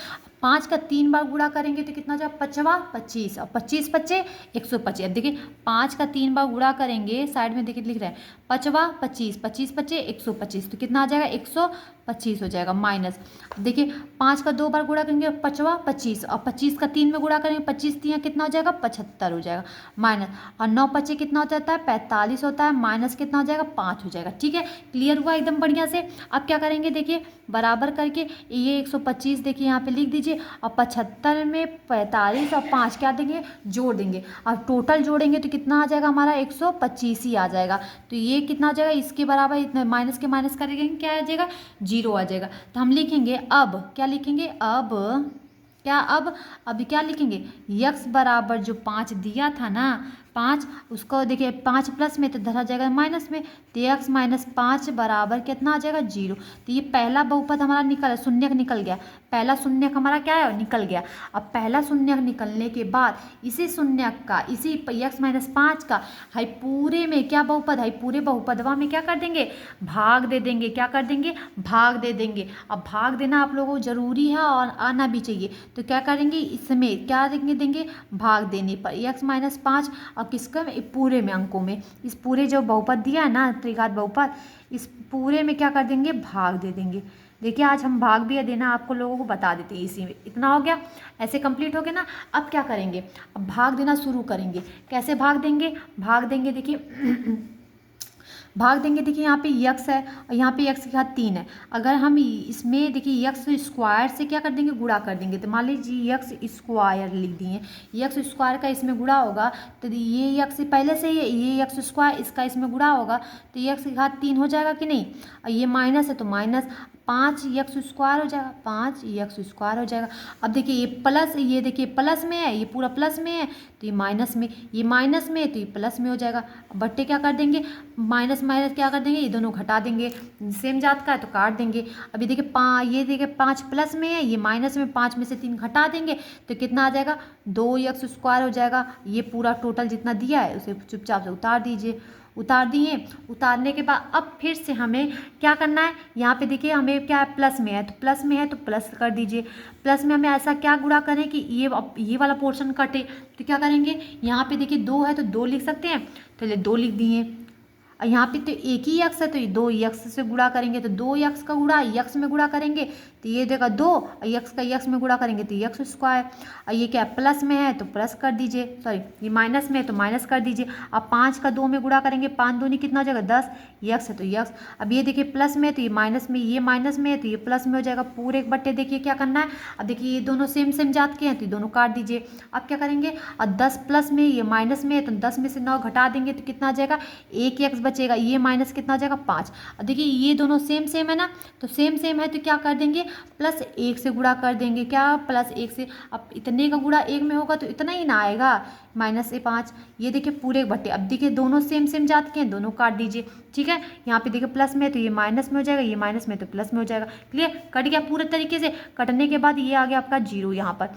5 का 3 बार गुणा करेंगे तो कितना जाएगा, 25 और 25 पच्चे 125। अब देखिए 5 का 3 बार गुणा करेंगे, साइड में देखिए लिख रहे हैं 25 25 पच्चे 125, तो कितना आ जाएगा, 125 हो जाएगा माइनस। देखिए 5 का 2 बार गुणा करेंगे 25 और 25 का 3 में गुणा करेंगे, 25 3 कितना हो जाएगा, 75 हो जाएगा माइनस, और 9 पच्चे कितना हो जाता है, 45 होता है, माइनस कितना हो जाएगा, 5 हो जाएगा। ठीक है, क्लियर हुआ एकदम बढ़िया से। अब क्या करेंगे, देखिए बराबर करके ये 125 देखिए यहाँ पे लिख दीजिए, और 75 में 45 और 5 क्या देंगे, जोड़ देंगे, और टोटल जोड़ेंगे तो कितना आ जाएगा हमारा, 125 ही आ जाएगा। तो ये कितना आ जाएगा, इसके बराबर इतना माइनस के माइनस करेंगे क्या आ जाएगा, 0 आ जाएगा। तो हम लिखेंगे अब क्या लिखेंगे, अब क्या लिखेंगे, यक्स बराबर जो 5 दिया था ना, 5 उसको देखिए 5 प्लस में तो धरा जाएगा माइनस में, तो यक्स -5 बराबर कितना आ जाएगा, 0। तो ये पहला बहुपद हमारा शून्यक निकल गया, पहला शून्यक हमारा क्या है, निकल गया। अब पहला शून्यक निकलने के बाद इसी शून्यक का, इसी यक्स -5 का हाई पूरे में क्या बहुपद है, पूरे बहुपदवा में क्या कर देंगे, भाग दे देंगे। क्या कर देंगे, भाग दे देंगे। अब भाग देना आप लोगों को जरूरी है और आना भी चाहिए, तो क्या करेंगे, इसमें क्या देंगे, भाग देने पर यक्स -5 और किसका, पूरे में अंकों में, इस पूरे जो बहुपद दिया है ना त्रिघात बहुपद, इस पूरे में क्या कर देंगे, भाग दे देंगे। देखिए आज हम भाग भी देना आपको लोगों को बता देते हैं, इसी में इतना हो गया, ऐसे कंप्लीट हो गया ना। अब क्या करेंगे, अब भाग देना शुरू करेंगे। कैसे भाग देंगे, भाग देंगे देखिए भाग देंगे, देखिए यहाँ पे यक्स है और यहाँ पे यक्स की घात 3 है। अगर हम इसमें देखिए यक्स स्क्वायर से क्या कर देंगे, गुणा कर देंगे, तो मान लीजिए यक्स स्क्वायर लिख दिए, यक्स स्क्वायर का इसमें गुणा होगा तो ये यक्स पहले से ही, ये यक्स स्क्वायर इसका इसमें गुणा होगा तो यक्स की घात 3 हो जाएगा कि नहीं, और ये माइनस है तो माइनस, 5x² हो जाएगा, 5x² हो जाएगा। अब देखिए ये प्लस, ये देखिए प्लस में है, ये पूरा प्लस में है तो ये माइनस में, ये माइनस में है तो ये प्लस में हो जाएगा। अब बट्टे क्या कर देंगे, माइनस माइनस क्या कर देंगे, ये दोनों घटा देंगे, सेम जात का है तो काट देंगे। अभी देखिए ये देखिए 5 प्लस में है, ये माइनस में, 5 में से 3 घटा देंगे तो कितना आ जाएगा, 2x² हो जाएगा। ये पूरा टोटल जितना दिया है उसे चुपचाप से उतार दीजिए। उतार दिए, उतारने के बाद अब फिर से हमें क्या करना है, यहाँ पे देखिए हमें क्या है, प्लस में है तो प्लस में है तो प्लस कर दीजिए। प्लस में हमें ऐसा क्या गुणा करें कि ये वाला पोर्शन कटे, तो क्या करेंगे, यहाँ पे देखिए 2 है तो 2 लिख सकते हैं, तो चलिए 2 लिख दिए। यहाँ पे तो एक ही x है तो ये 2x से गुणा करेंगे तो 2x का गुणा x में गुणा करेंगे तो ये देगा 2, x का x में गुणा करेंगे तो x²। और ये क्या प्लस में है तो प्लस कर दीजिए, सॉरी ये माइनस में है तो माइनस कर दीजिए। अब 5 का 2 में गुणा करेंगे, 5 दूनी कितना हो जाएगा 10, x है तो x। अब ये देखिए प्लस में है तो ये माइनस में, ये माइनस में है तो ये प्लस में हो जाएगा। पूरे एक बट्टे देखिए क्या करना है, अब देखिए ये दोनों सेम सेम जात के हैं तो ये दोनों काट दीजिए। अब क्या करेंगे, अब 10 प्लस में, ये माइनस में है तो 10 में से 9 घटा देंगे तो कितना आ जाएगा, 1x बचेगा, ये माइनस कितना आ जाएगा 5। अब देखिए ये दोनों सेम सेम है ना, तो सेम सेम है तो क्या कर देंगे, प्लस 1 से गुणा कर देंगे, क्या प्लस 1 से। अब इतने का गुणा 1 में होगा तो इतना ही ना आएगा, माइनस से 5। ये देखिए पूरे बट्टे, अब देखिए दोनों सेम सेम जात के हैं, दोनों काट दीजिए। ठीक है, यहाँ पे देखिए प्लस में है तो ये माइनस में हो जाएगा, ये माइनस में तो प्लस में हो जाएगा। क्लियर, कट गया पूरे तरीके से। कटने के बाद ये आ गया आपका 0, यहाँ पर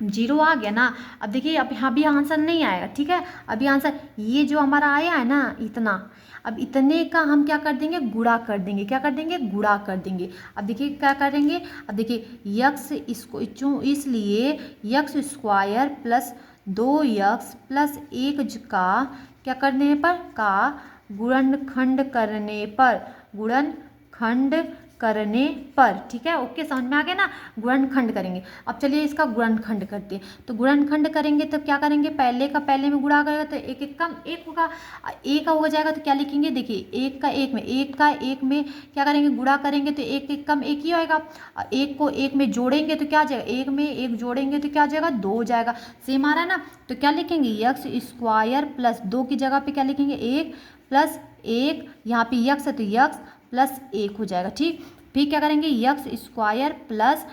0 आ गया ना। अब देखिए अब यहाँ भी आंसर नहीं आएगा, ठीक है, अभी आंसर ये जो हमारा आया है ना इतना, अब इतने का हम क्या कर देंगे, गुणा कर देंगे, क्या कर देंगे, गुणा कर देंगे। अब देखिए क्या करेंगे, अब देखिए x इसको इसलिए x² प्लस 2x प्लस 1 का क्या करने पर, का गुणनखंड करने पर, गुणनखंड करने पर। ठीक है, ओके, समझ में आ गया ना, गुणनखंड करेंगे। अब चलिए इसका गुणनखंड करते हैं। तो गुणनखंड करेंगे तो क्या करेंगे, पहले का पहले में गुणा करेगा तो एक एक कम एक होगा, एक का हो जाएगा तो क्या लिखेंगे, देखिए एक का एक में, एक का एक में क्या करेंगे, गुणा करेंगे तो एक एक कम एक ही होएगा। एक को एक में जोड़ेंगे तो क्या आ जाएगा, एक में एक जोड़ेंगे तो क्या आ जाएगा, 2 हो जाएगा। सेम आ रहा है ना, तो क्या लिखेंगे, x² प्लस 2 की जगह पे क्या लिखेंगे, 1 प्लस 1, यहाँ पे x है तो x प्लस 1 हो जाएगा। ठीक, फिर क्या करेंगे, x² प्लस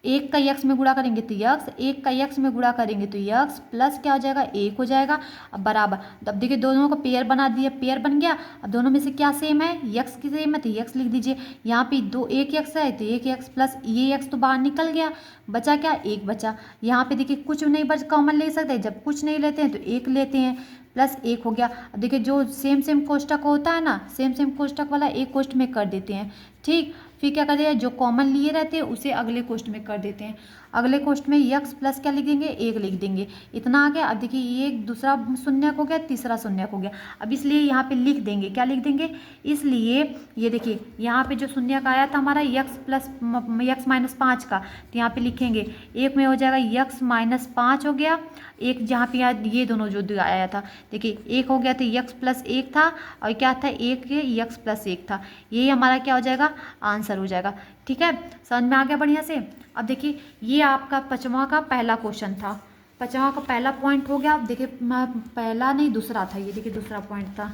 1 का x में गुणा करेंगे तो x, 1 का x में गुणा करेंगे तो x प्लस क्या हो जाएगा, 1 हो जाएगा। अब बराबर, अब देखिए दोनों को पेयर बना दिया, पेयर बन गया। अब दोनों में से क्या सेम है, x की सेम है तो x लिख दीजिए। यहाँ पे 1x है तो 1x प्लस ये x तो बाहर निकल गया, बचा क्या, 1 बचा। यहाँ पे देखिए कुछ नहीं बच, कॉमन ले सकते, जब कुछ नहीं लेते हैं तो 1 लेते हैं, प्लस 1 हो गया। अब देखिए जो सेम सेम कोष्टक होता है ना, सेम सेम कोष्टक वाला एक कोष्ट में कर देते हैं। ठीक, फिर क्या करते हैं, जो कॉमन लिए रहते हैं उसे अगले कोष्ट में कर देते हैं। अगले कोष्ट में x प्लस क्या लिख देंगे, 1 लिख देंगे। इतना आ गया। अब देखिए ये एक दूसरा शून्यक हो गया, तीसरा शून्यक हो गया। अब इसलिए यहाँ पे लिख देंगे, क्या लिख देंगे, इसलिए ये देखिए यहाँ पे जो शून्यक आया था हमारा x माइनस 5 का, तो यहाँ पे लिखेंगे 1 में हो जाएगा x माइनस 5 हो गया, एक जहाँ पे ये दोनों जो आया था, देखिए 1 हो गया तो x प्लस 1 था, और क्या था, 1 x प्लस 1 था। यही हमारा क्या हो जाएगा, आंसर हो जाएगा। ठीक है, समझ में आ गया बढ़िया से। अब देखिए ये आपका 5वां का पहला क्वेश्चन था, 5वां का पहला पॉइंट हो गया। अब देखिए पहला नहीं दूसरा था, ये देखिए दूसरा पॉइंट था,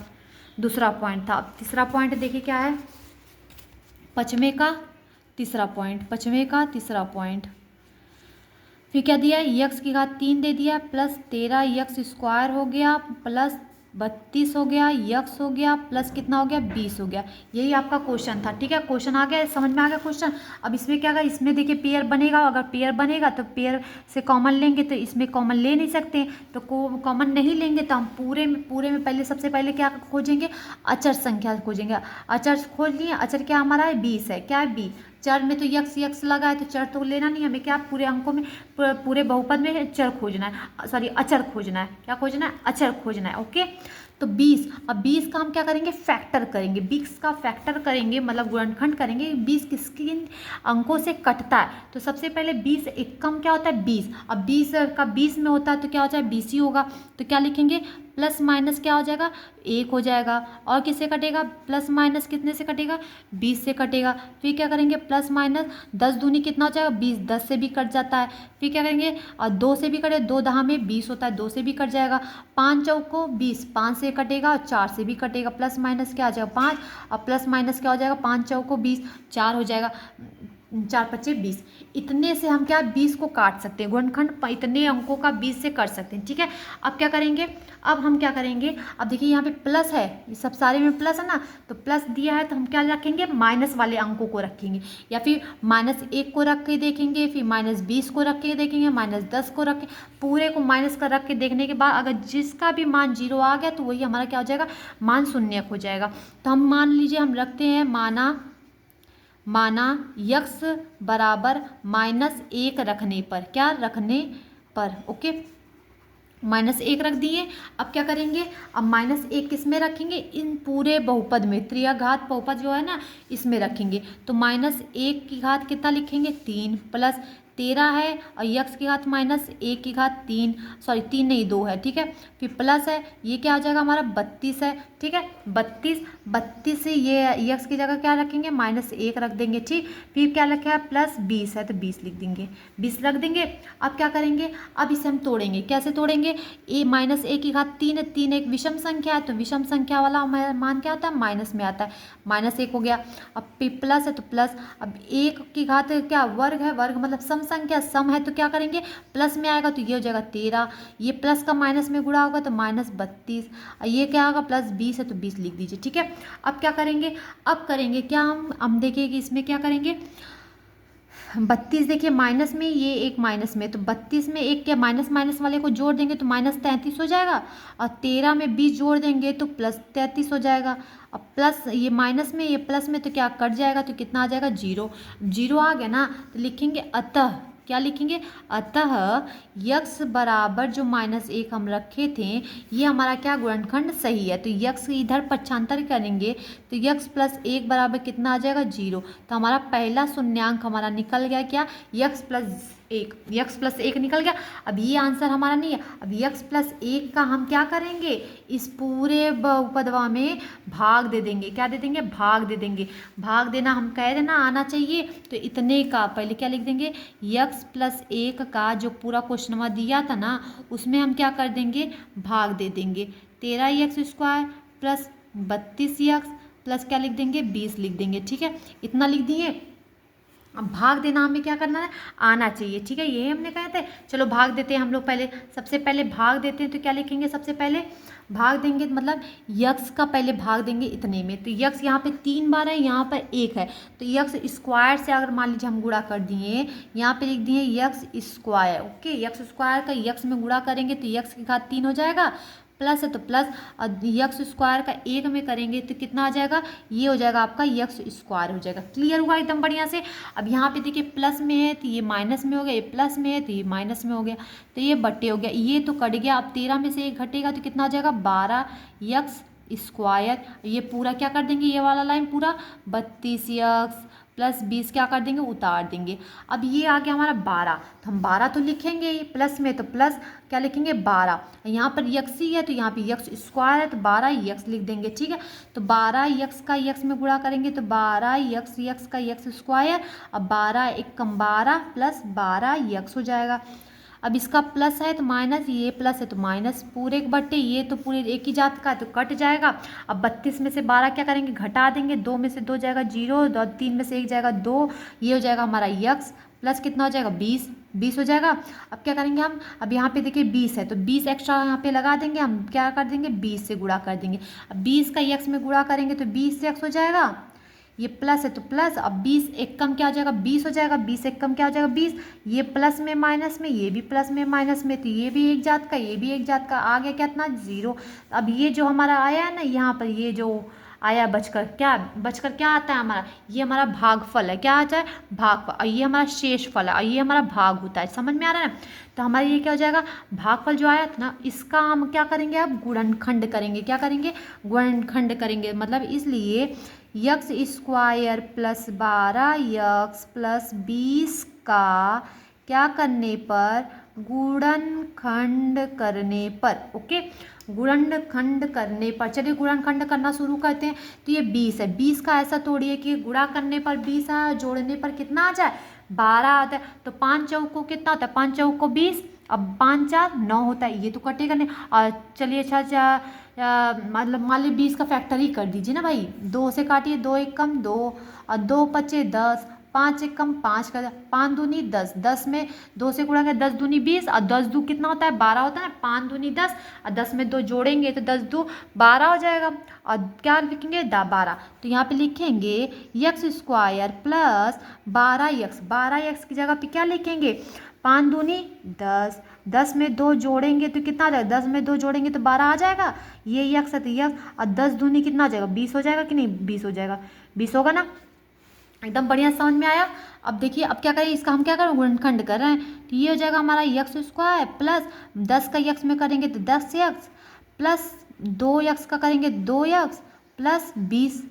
दूसरा पॉइंट था। अब तीसरा पॉइंट देखिए क्या है, 5वें का तीसरा पॉइंट, 5वें का तीसरा पॉइंट। फिर क्या दिया, x की घात 3 दे दिया, प्लस 13x² हो गया, प्लस 32 हो गया, x हो गया, प्लस कितना हो गया, 20 हो गया। यही आपका क्वेश्चन था। ठीक है, क्वेश्चन आ गया, समझ में आ गया क्वेश्चन। अब इसमें क्या होगा, इसमें देखिए पेयर बनेगा, अगर पेयर बनेगा तो पेयर से कॉमन लेंगे, तो इसमें कॉमन ले नहीं सकते, तो कॉमन नहीं लेंगे तो हम पूरे में पहले सबसे पहले क्या खोजेंगे, अचर संख्या खोजेंगे। अचर खोज लिए, अचर क्या हमारा है, 20 है, क्या है 20। चर में तो x लगा है तो चर तो लेना नहीं हमें, क्या पूरे अंकों में, पूरे बहुपद में चर खोजना है, सॉरी अचर खोजना है। क्या खोजना है, अचर खोजना है। ओके, तो 20, अब 20 का हम क्या करेंगे, फैक्टर करेंगे, 20 का फैक्टर करेंगे, मतलब गुणनखंड करेंगे। 20 किन अंकों से कटता है, तो सबसे पहले 20 एक कम क्या होता है, 20। अब 20 का 20 में होता है तो क्या होता है, 20 ही होगा। तो क्या लिखेंगे, प्लस माइनस क्या हो जाएगा, 1 हो जाएगा। और किससे कटेगा, प्लस माइनस कितने से कटेगा, 20 से कटेगा। फिर क्या करेंगे, प्लस माइनस 10 दूनी कितना हो जाएगा, 20, 10 से भी कट जाता है। फिर क्या करेंगे, और 2 से भी कटे, 2 दहा में 20 होता है, 2 से भी कट जाएगा। 5 चौको 20, 5 से कटेगा और 4 से भी कटेगा। प्लस माइनस क्या आ जाएगा, 5, और प्लस माइनस क्या हो जाएगा, 5 चौको 20, 4 हो जाएगा, 4 पच्चे 20। इतने से हम क्या 20 को काट सकते हैं, गुणनखंड इतने अंकों का 20 से काट सकते हैं। ठीक है, अब क्या करेंगे, अब हम क्या करेंगे, अब देखिए यहाँ पे प्लस है, ये सब सारे में प्लस है ना, तो प्लस दिया है तो हम क्या रखेंगे, माइनस वाले अंकों को रखेंगे, या फिर -1 को रख के देखेंगे, फिर -20 को रख के देखेंगे, -10 को रख के, पूरे को माइनस का रख के देखने के बाद अगर जिसका भी मान 0 आ गया तो वही हमारा क्या हो जाएगा, मान शून्य हो जाएगा। तो हम मान लीजिए हम रखते हैं माना यक्स बराबर -1 रखने पर, क्या रखने पर, ओके, -1 रख दिए। अब क्या करेंगे, अब -1 किस में रखेंगे, इन पूरे बहुपद में, त्रियाघात बहुपद जो है ना इसमें रखेंगे। तो -1 की घात कितना लिखेंगे, 3, प्लस 13 है, और यक्स की घात -1 की घात 3, सॉरी 3 नहीं 2 है, ठीक है। फिर प्लस है, ये क्या आ जाएगा हमारा 32 है, ठीक है, 32 से ये यक्स की जगह क्या रखेंगे, -1 रख देंगे, ठीक। फिर क्या रखा है, प्लस 20 है तो 20 लिख देंगे, 20 रख देंगे। अब क्या करेंगे, अब इसे हम तोड़ेंगे, कैसे तोड़ेंगे, -1 की घात 3 है, 3 एक विषम संख्या है तो विषम संख्या वाला मान क्या होता है, माइनस में आता है, -1 हो गया। अब प्लस है तो प्लस, अब 1 की घात क्या वर्ग है, वर्ग मतलब सम संख्या, सम है तो क्या करेंगे, प्लस में आएगा तो ये हो जाएगा 13, ये प्लस का माइनस में गुणा होगा तो -32, ये क्या होगा, +20 है तो 20 लिख दीजिए, ठीक है। अब क्या करेंगे, अब करेंगे क्या, हम देखिए कि इसमें क्या करेंगे, 32 देखिए माइनस में, ये एक माइनस में, तो 32 में एक क्या माइनस माइनस वाले को जोड़ देंगे तो -33 हो जाएगा, और 13 में 20 जोड़ देंगे तो +33 हो जाएगा। अब प्लस ये माइनस में, ये प्लस में, तो क्या कट जाएगा तो कितना आ जाएगा, 0, 0 आ गया ना, तो लिखेंगे अतः, क्या लिखेंगे, अतः यक्स बराबर जो -1 हम रखे थे ये हमारा क्या गुणनखंड सही है। तो यक्स इधर पक्षांतर करेंगे तो यक्स + 1 बराबर कितना आ जाएगा, 0। तो हमारा पहला शून्यांक हमारा निकल गया, क्या, यक्स + 1 निकल गया। अब ये आंसर हमारा नहीं है, अब यक्स + 1 का हम क्या करेंगे, इस पूरे बहुपदवा में भाग दे देंगे, क्या दे देंगे, भाग दे देंगे। भाग देना हम कह रहे ना आना चाहिए, तो इतने का पहले क्या लिख देंगे, यक्स + 1 का जो पूरा क्वेश्चन नंबर दिया था ना उसमें हम क्या कर देंगे, भाग दे देंगे। 13x² + 32x प्लस क्या लिख देंगे, 20 लिख देंगे, ठीक है, इतना लिख दिए। अब भाग देना हमें क्या करना है, आना चाहिए, ठीक है, यही हमने कहे थे। चलो भाग देते हैं हम लोग, पहले सबसे पहले भाग देते हैं तो क्या लिखेंगे, सबसे पहले भाग देंगे मतलब यक्स का पहले भाग देंगे इतने में, तो यक्स यहाँ पे 3 बार है, यहाँ पर 1 है, तो यक्स स्क्वायर से अगर मान लीजिए हम गुणा कर दिए, यहाँ पे लिख दिए x square, okay, x square का यक्स में गुणा करेंगे तो यक्स की घात 3 हो जाएगा, प्लस है तो प्लस, और यक्स स्क्वायर का 1 में करेंगे तो कितना आ जाएगा, ये हो जाएगा आपका यक्स स्क्वायर हो जाएगा। क्लियर हुआ एकदम बढ़िया से। अब यहाँ पे देखिए प्लस में है तो ये माइनस में हो गया, ये प्लस में है तो ये माइनस में हो गया, तो ये बट्टे हो गया, ये तो कट गया। अब 13 में से 1 घटेगा तो कितना आ जाएगा, 12 यक्स स्क्वायर, ये पूरा क्या कर देंगे, ये वाला लाइन पूरा 32 यक्स + 20 क्या कर देंगे, उतार देंगे। अब ये आ गया हमारा 12, तो हम 12 तो लिखेंगे ही, प्लस में तो प्लस क्या लिखेंगे, 12, यहाँ पर यक्स ही है तो यहाँ पे यक्स स्क्वायर है तो 12 यक्स लिख देंगे, ठीक है। तो 12 यक्स का यक्स में गुणा करेंगे तो 12 यक्स का यक्स स्क्वायर, अब 12 एकम 12 + 12 यक्स हो जाएगा। अब इसका प्लस है तो माइनस, ये प्लस है तो माइनस, पूरे के बट्टे, ये तो पूरे एक ही जात का है तो कट जाएगा। अब 32 में से 12 क्या करेंगे, घटा देंगे, 2 में से 2 जाएगा 0, 3 में से 1 जाएगा 2, ये हो जाएगा हमारा यक्स प्लस कितना हो जाएगा, 20 हो जाएगा। अब क्या करेंगे हम, अब यहाँ पे देखिए 20 है तो 20 एक्स्ट्रा यहाँ पे लगा देंगे, हम क्या कर देंगे, 20 से गुणा कर देंगे। अब 20 का यक्स में गुणा करेंगे तो 20 यक्स हो जाएगा, ये प्लस है तो प्लस, अब 20 एक कम क्या हो जाएगा, 20 हो जाएगा, 20 एक कम क्या हो जाएगा, 20, ये प्लस में माइनस में, ये भी प्लस में माइनस में, तो ये भी एक जात का, ये भी एक जात का, आ गया कितना, 0। अब ये जो हमारा आया है ना यहाँ पर, ये जो आया बचकर क्या आता है हमारा, ये हमारा भागफल है, क्या आता है, भागफल, और ये हमारा शेष फल है, और ये हमारा भाग होता है, समझ में आ रहा है ना। तो हमारा ये क्या हो जाएगा, भागफल जो आया था ना इसका हम क्या करेंगे, अब गुणनखंड करेंगे, क्या करेंगे, गुणनखंड करेंगे, मतलब इसलिए यक्स स्क्वायर + 12 यक्स + 20 का क्या करने पर गुणनखंड करने पर। ओके, गुणनखंड करने पर। चलिए गुणनखंड करना शुरू करते हैं। तो ये 20 है, 20 का ऐसा तोड़िए कि गुणा करने पर 20 आए, जोड़ने पर कितना आ जाए 12 आता है। तो 5 चौक को कितना होता है, 5 चौक को 20, अब 5 4 9 होता है, ये तो कटेगा नहीं। और चलिए अच्छा मतलब मान लीजिए 20 का फैक्टर ही कर दीजिए ना भाई, 2 से काटिए, 2 एक कम 2 और 2 पचे 10, 5 एक कम 5 का 5 दूनी 10, 10 में 2 से गुणा कर 10 दूनी 20 और 10 दू कितना होता है 12 होता है, 5 दूनी 10 और 10 में 2 जोड़ेंगे तो 10 दू 12 हो जाएगा। और क्या लिखेंगे 12, तो यहाँ पे लिखेंगे x square plus 12x, 12x की जगह पे क्या लिखेंगे 5 दूनी 10, 10 में 2 जोड़ेंगे तो कितना आ जाएगा, 10 में 2 जोड़ेंगे तो 12 आ जाएगा, ये यक्स है तो यक्स, और 10 दूनी कितना आ जाएगा 20 हो जाएगा कि नहीं, 20 हो जाएगा, 20 होगा ना। एकदम बढ़िया समझ में आया। अब देखिए अब क्या करें, इसका हम क्या करें गुणनखंड कर रहे हैं, तो ये हो जाएगा हमारा यक्स स्क्वायर प्लस 10 का यक्स में करेंगे तो 10x प्लस 2x का करेंगे 2x प्लस 20।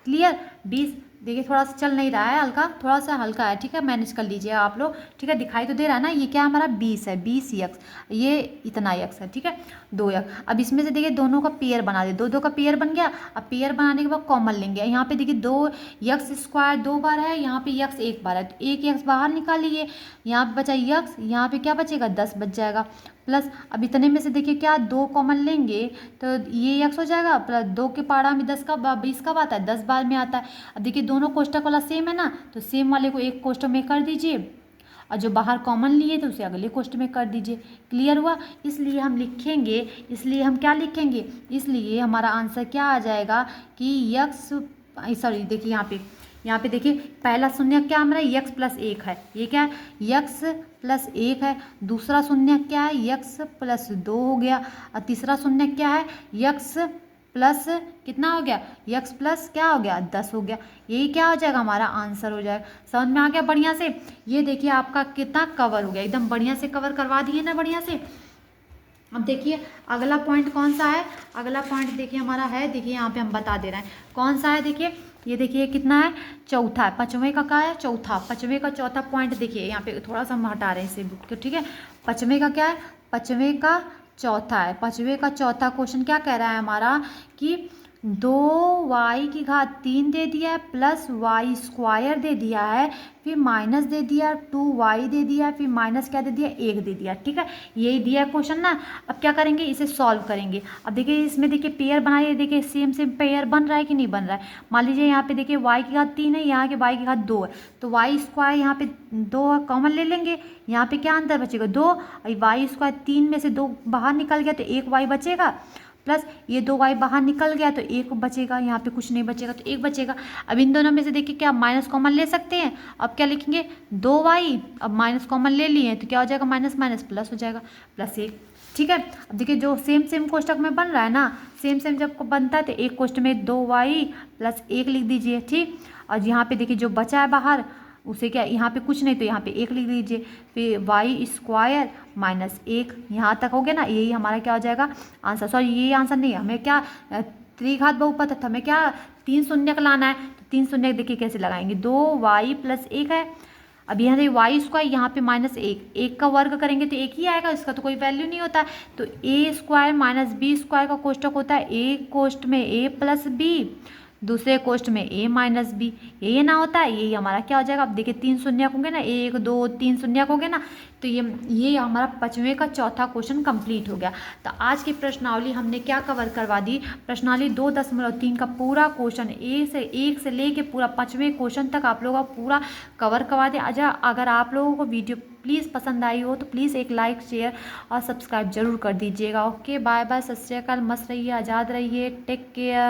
क्लियर, 20 देखिए थोड़ा सा चल नहीं रहा है, हल्का थोड़ा सा हल्का है, ठीक है मैनेज कर लीजिए आप लोग, ठीक है दिखाई तो दे रहा है ना, ये क्या हमारा 20 है, 20x, ये इतना x है, ठीक है 2x। अब इसमें से देखिए दोनों का पेयर बना दे, 2 2 का पेयर बन गया। अब पेयर बनाने के बाद कॉमन लेंगे, यहाँ पे देखिए 2x स्क्वायर 2 बार है, यहाँ पे x 1 बार है, तो एक x बाहर निकालिए, यहाँ पे बचा x, यहाँ पे क्या बचेगा 10 बच जाएगा, प्लस अब इतने में से देखिए क्या 2 कॉमन लेंगे तो ये x हो जाएगा, प्लस 2 के पारा में 10 का 20 कब आता है 10 बार में आता है। अब देखिए दोनों कोष्टक वाला सेम है ना, तो सेम वाले को एक कोष्टक में कर दीजिए और जो बाहर कॉमन लिए थे उसे अगले कोष्टक में कर दीजिए। क्लियर हुआ, इसलिए हम लिखेंगे, इसलिए हम क्या लिखेंगे, इसलिए हमारा आंसर क्या आ जाएगा कि x, सॉरी देखिए यहाँ पे देखिए पहला शून्य क्या हमारा x प्लस 1 है, ये क्या है x प्लस 1 है, दूसरा शून्य क्या है x प्लस 2 हो गया, और तीसरा शून्य क्या है x प्लस कितना हो गया x प्लस क्या हो गया 10 हो गया, यही क्या हो जाएगा हमारा आंसर हो जाएगा। समझ में आ गया बढ़िया से, ये देखिए आपका कितना कवर हो गया, एकदम बढ़िया से कवर करवा दिए ना बढ़िया से। अब देखिए अगला पॉइंट कौन सा है, अगला पॉइंट देखिए हमारा है, देखिए यहाँ पे हम बता दे रहे हैं कौन सा है, देखिए ये देखिए कितना है चौथा है, पाँचवें का क्या है चौथा, पाँचवें का चौथा पॉइंट देखिए यहाँ पे थोड़ा सा हम हटा रहे हैं इसे बुक को, ठीक है पाँचवें का क्या है, पाँचवें का चौथा है, पाँचवें का चौथा क्वेश्चन क्या कह रहा है हमारा कि 2y3 दे दिया है प्लस y स्क्वायर दे दिया है, फिर माइनस दे दिया 2y दे दिया, फिर माइनस क्या दे दिया 1 दे दिया, ठीक है यही दिया है क्वेश्चन ना। अब क्या करेंगे इसे सॉल्व करेंगे। अब देखिए इसमें देखिए पेयर बनाइए, देखिए सेम सेम पेयर बन रहा है कि नहीं बन रहा है। मान लीजिए यहाँ पे देखिए y की घात 3 है, यहाँ के y की घात 2 है, तो y स्क्वायर यहाँ पे 2 कॉमन ले लेंगे, यहाँ पे क्या अंतर बचेगा 2, y स्क्वायर 3 में से 2 बाहर निकल गया तो 1 y बचेगा, प्लस ये 2y बाहर निकल गया तो 1 बचेगा, यहाँ पे कुछ नहीं बचेगा तो 1 बचेगा। अब इन दोनों में से देखिए क्या माइनस कॉमन ले सकते हैं, अब क्या लिखेंगे 2y, अब माइनस कॉमन ले लिए तो क्या हो जाएगा माइनस माइनस प्लस हो जाएगा प्लस 1, ठीक है। अब देखिए जो सेम सेम कोष्टक में बन रहा है ना, सेम सेम जब बनता है तो एक कोष्टक में 2y प्लस 1 लिख दीजिए, ठीक। और यहाँ पे देखिए जो बचा है बाहर उसे क्या, यहाँ पे कुछ नहीं तो यहाँ पे 1 लिख दीजिए, फिर y स्क्वायर माइनस 1, यहाँ तक हो गया ना, यही हमारा क्या हो जाएगा आंसर। सॉरी ये आंसर नहीं है, हमें क्या त्रिघात बहुपद था, हमें क्या 3 शून्य का लाना है, तो 3 शून्य देखिए कैसे लगाएंगे, 2y प्लस 1 है, अब यहाँ से y स्क्वायर यहाँ पे माइनस 1 का वर्ग करेंगे तो 1 ही आएगा, इसका तो कोई वैल्यू नहीं होता, तो a square minus b square का कोष्टक होता है एक कोष्ट में a प्लस b, दूसरे कोष्ट में a माइनस बी, ये ना होता है, यही हमारा क्या हो जाएगा। अब देखिए 3 शून्य होंगे ना, 1 2 3 शून्य होंगे ना, तो ये हमारा पाँचवें का चौथा क्वेश्चन कंप्लीट हो गया। तो आज की प्रश्नावली हमने क्या कवर करवा दी, प्रश्नावली 2.3 का पूरा क्वेश्चन एक से लेके पूरा पाँचवें क्वेश्चन तक आप लोगों का पूरा कवर करवा दें। अगर आप लोगों को वीडियो प्लीज़ पसंद आई हो तो प्लीज़ एक लाइक शेयर और सब्सक्राइब जरूर कर दीजिएगा। ओके बाय बाय, सत श्री अकाल, मस्त रहिए, आज़ाद रहिए, टेक केयर।